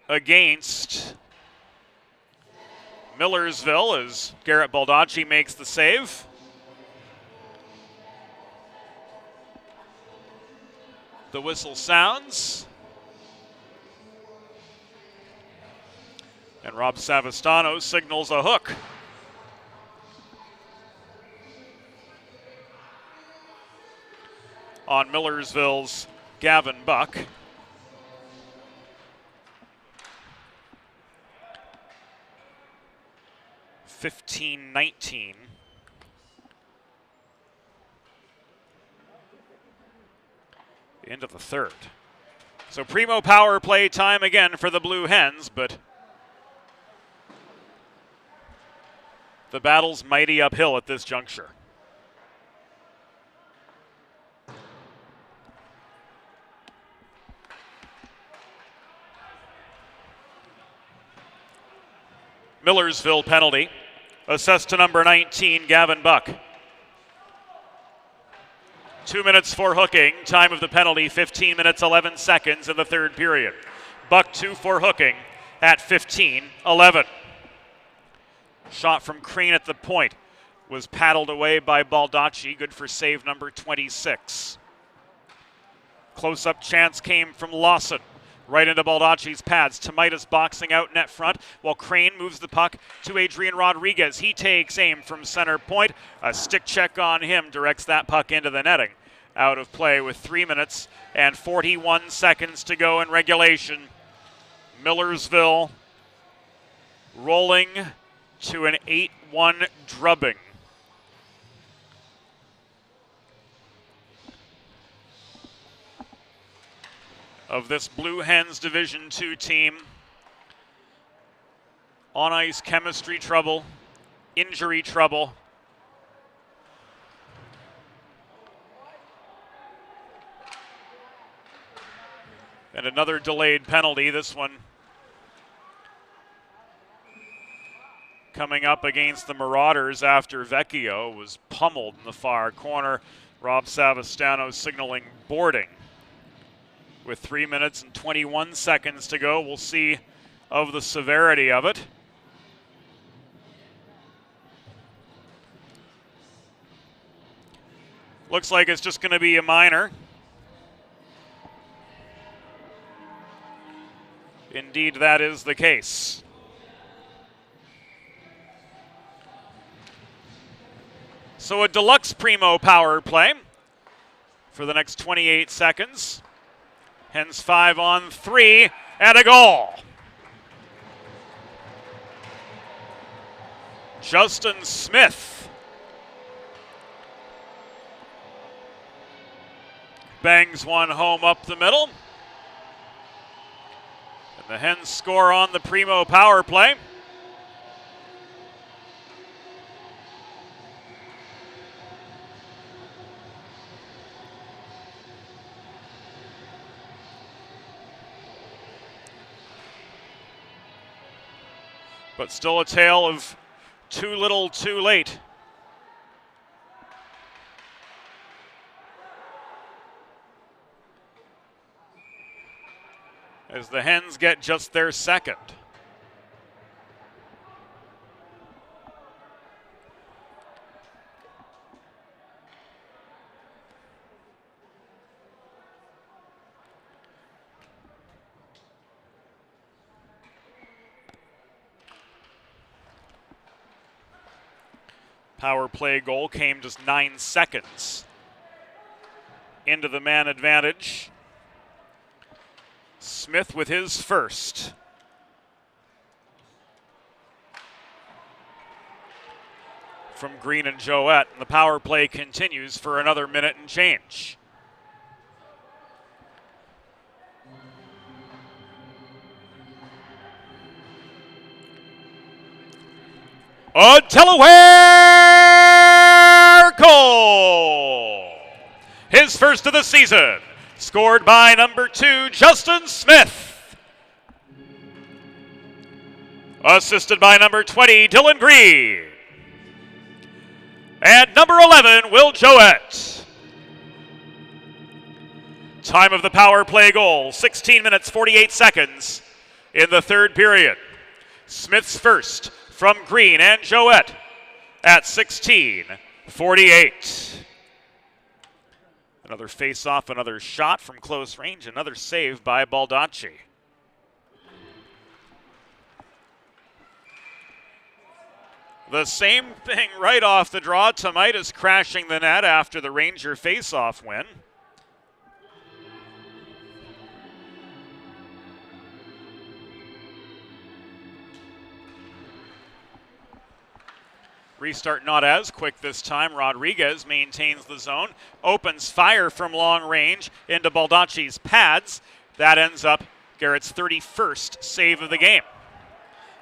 against Millersville as Garrett Baldacci makes the save. The whistle sounds. And Rob Savastano signals a hook. On Millersville's Gavin Buck. (15-19). Into the third. So primo power play time again for the Blue Hens, but the battle's mighty uphill at this juncture. Millersville penalty, assessed to number 19, Gavin Buck. 2 minutes for hooking. Time of the penalty, 15 minutes, 11 seconds in the third period. Buck 2 for hooking at 15-11. Shot from Crane at the point was paddled away by Baldacci. Good for save number 26. Close-up chance came from Lawson. Right into Baldacci's pads. Tomaitis boxing out net front while Crane moves the puck to Adrian Rodriguez. He takes aim from center point. A stick check on him directs that puck into the netting. Out of play with 3 minutes and 41 seconds to go in regulation. Millersville rolling to an 8-1 drubbing. Of this Blue Hens Division II team. On ice chemistry trouble, injury trouble. And another delayed penalty, this one coming up against the Marauders after Vecchio was pummeled in the far corner. Rob Savastano signaling boarding. With 3 minutes and 21 seconds to go, we'll see of the severity of it. Looks like it's just going to be a minor. Indeed, that is the case. So a deluxe primo power play for the next 28 seconds. Hens 5-on-3 and a goal. Justin Smith bangs one home up the middle. And the Hens score on the primo power play. But still a tale of too little, too late. As the Hens get just their second. Power play goal came just 9 seconds into the man advantage. Smith with his first. From Green and Joette, and the power play continues for another minute and change. A Delaware goal! His first of the season, scored by number 2, Justin Smith. Assisted by number 20, Dylan Green. And number 11, Will Joette. Time of the power play goal, 16 minutes, 48 seconds in the third period. Smith's first from Green and Joette at 16:48. Another face-off, another shot from close range, another save by Baldacci. The same thing right off the draw. Tomaitis crashing the net after the Ranger face-off win. Restart not as quick this time. Rodriguez maintains the zone, opens fire from long range into Baldacci's pads. That ends up Garrett's 31st save of the game.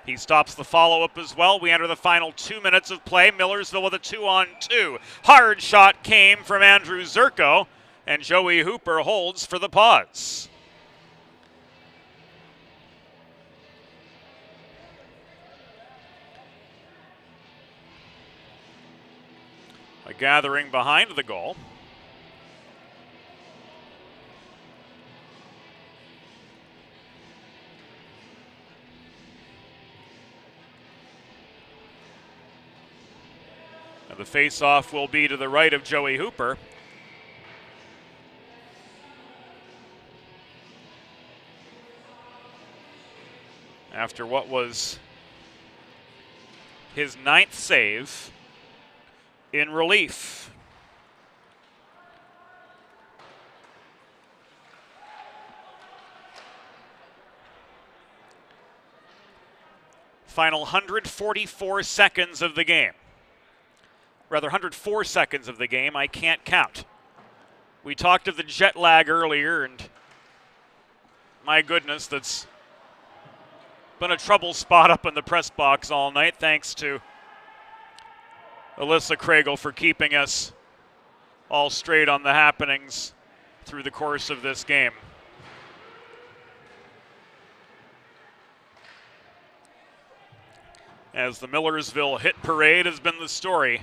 He stops the follow-up as well. We enter the final 2 minutes of play. Millersville with a 2-on-2. Hard shot came from Andrew Zerko, and Joey Hooper holds for the pause. A gathering behind the goal. And the face-off will be to the right of Joey Hooper. After what was his 9th save in relief. Final 144 seconds of the game. Rather, 104 seconds of the game. I can't count. We talked of the jet lag earlier, and my goodness, that's been a trouble spot up in the press box all night. Thanks to Alyssa Craigle for keeping us all straight on the happenings through the course of this game. As the Millersville hit parade has been the story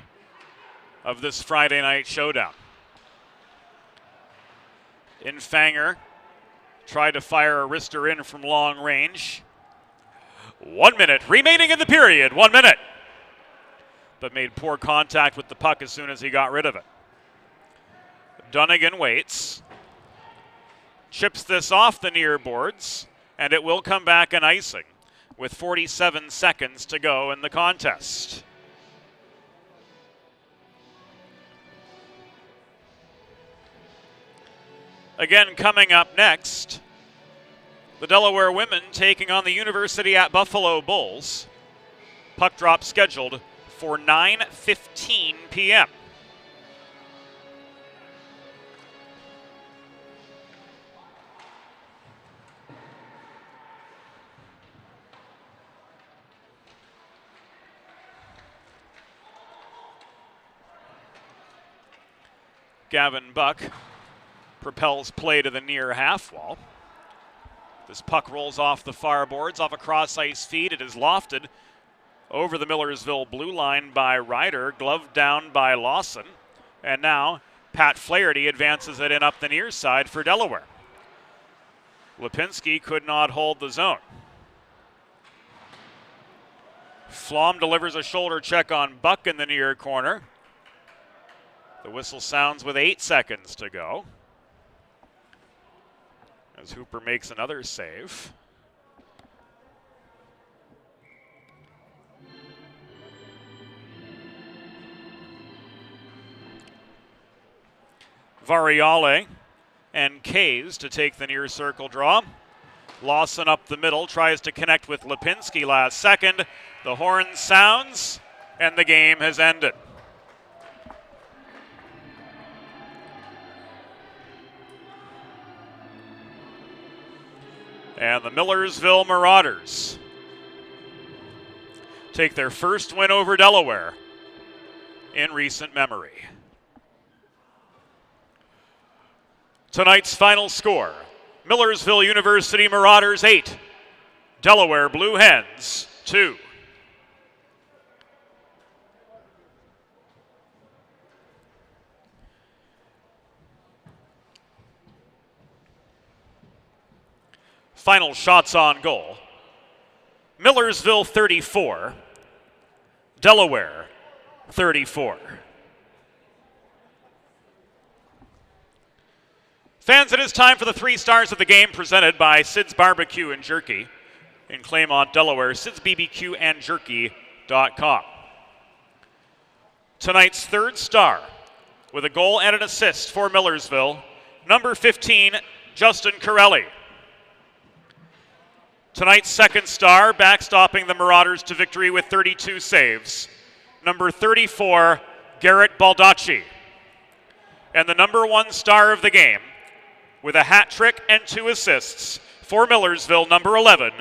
of this Friday night showdown. Infanger tried to fire a wrister in from long range. 1 minute remaining in the period, 1 minute. But made poor contact with the puck as soon as he got rid of it. Dunnigan waits, chips this off the near boards, and it will come back an icing with 47 seconds to go in the contest. Again, coming up next, the Delaware women taking on the University at Buffalo Bulls. Puck drop scheduled for 9:15 p.m. Gavin Buck propels play to the near half wall. This puck rolls off the far boards, off a cross-ice feed. It is lofted over the Millersville blue line by Ryder, gloved down by Lawson. And now Pat Flaherty advances it in up the near side for Delaware. Lipinski could not hold the zone. Flom delivers a shoulder check on Buck in the near corner. The whistle sounds with 8 seconds to go, as Hooper makes another save. Variale and Kays to take the near circle draw. Lawson up the middle, tries to connect with Lipinski last second. The horn sounds, and the game has ended. And the Millersville Marauders take their first win over Delaware in recent memory. Tonight's final score, Millersville University Marauders 8, Delaware Blue Hens 2. Final shots on goal. Millersville 34, Delaware 34. Fans, it is time for the 3 stars of the game presented by Sid's Barbecue and Jerky in Claymont, Delaware. SidsBBQandJerky.com. Tonight's 3rd star with a goal and an assist for Millersville, number 15, Justin Corelli. Tonight's 2nd star, backstopping the Marauders to victory with 32 saves, number 34, Garrett Baldacci. And the number 1 star of the game, with a hat trick and 2 assists for Millersville, number 11,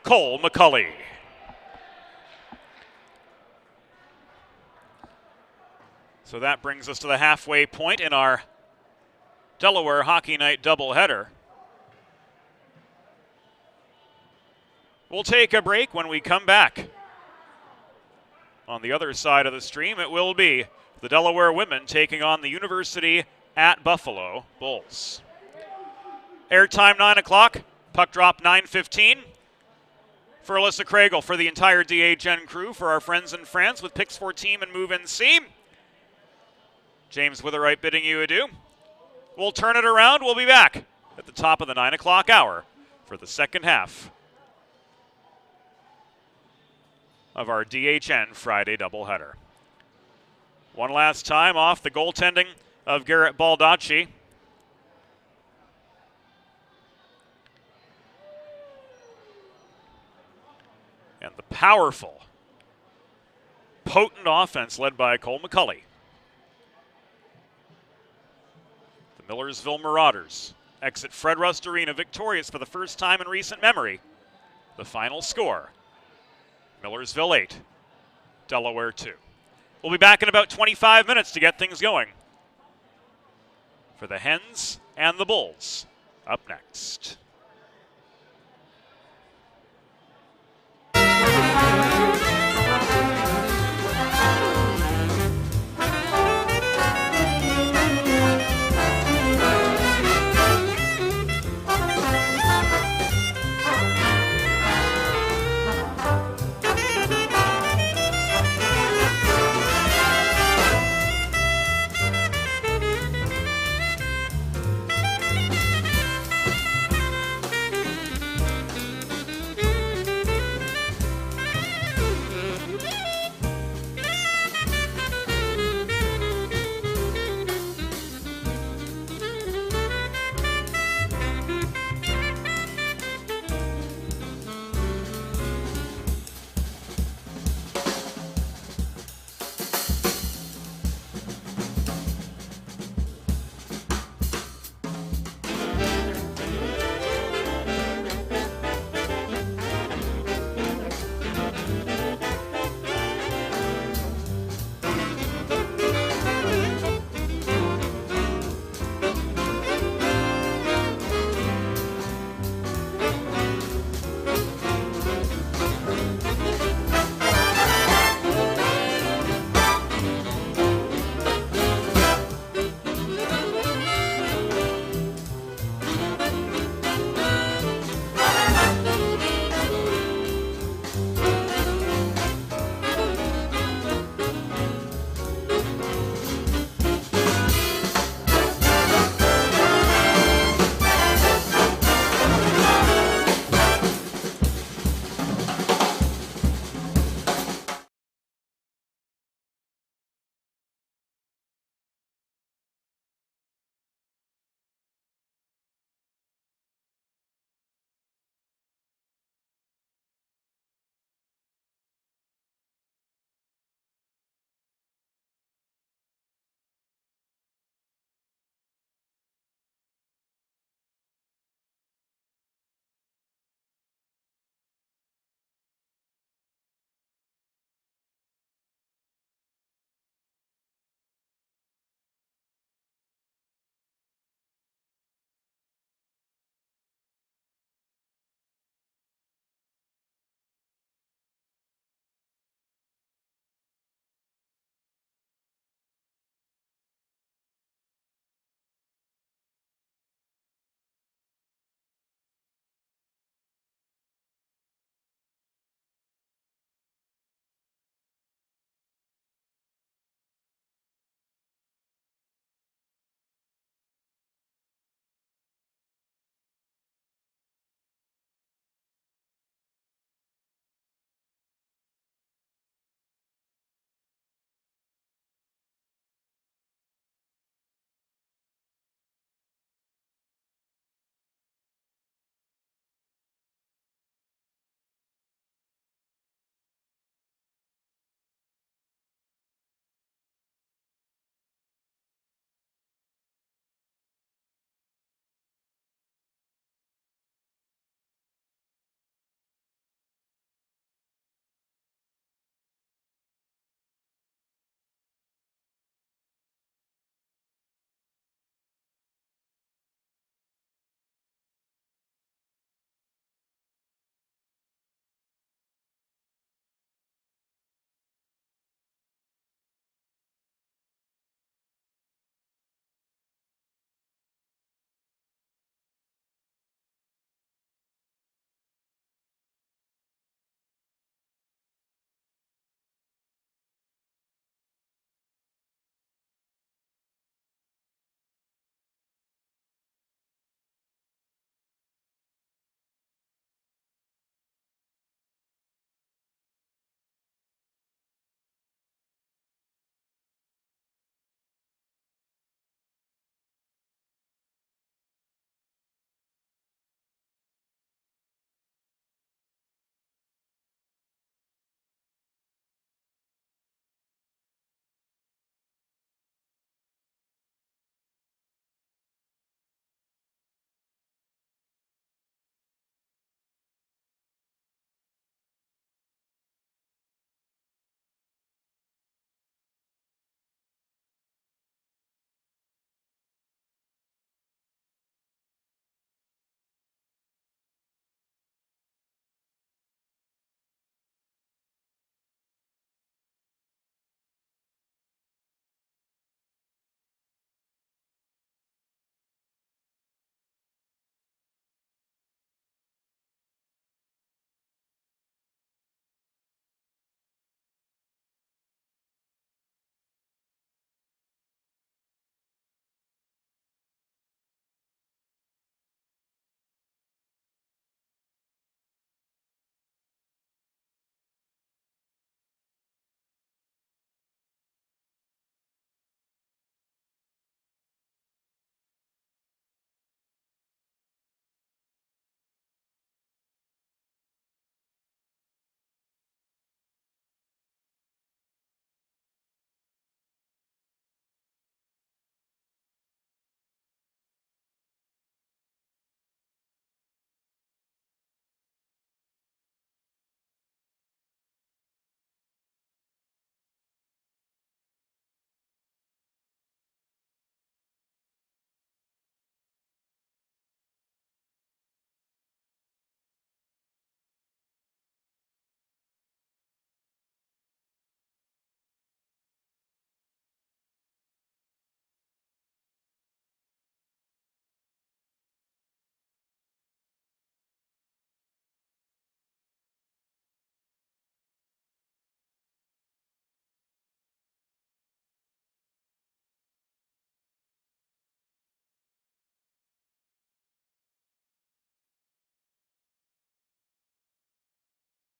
Cole McCulley. So that brings us to the halfway point in our Delaware Hockey Night doubleheader. We'll take a break. When we come back. On the other side of the stream, it will be the Delaware women taking on the University at Buffalo Bulls. Airtime 9 o'clock, puck drop 9:15. For Alyssa Craigle, for the entire DHN crew, for our friends in France with Pix 14 and Move NC. James Witherite bidding you adieu. We'll turn it around. We'll be back at the top of the 9 o'clock hour for the second half of our DHN Friday doubleheader. One last time off the goaltending of Garrett Baldacci. And the powerful, potent offense led by Cole McCulley. The Millersville Marauders exit Fred Rust Arena victorious for the first time in recent memory. The final score, Millersville 8, Delaware 2. We'll be back in about 25 minutes to get things going for the Hens and the Bulls up next.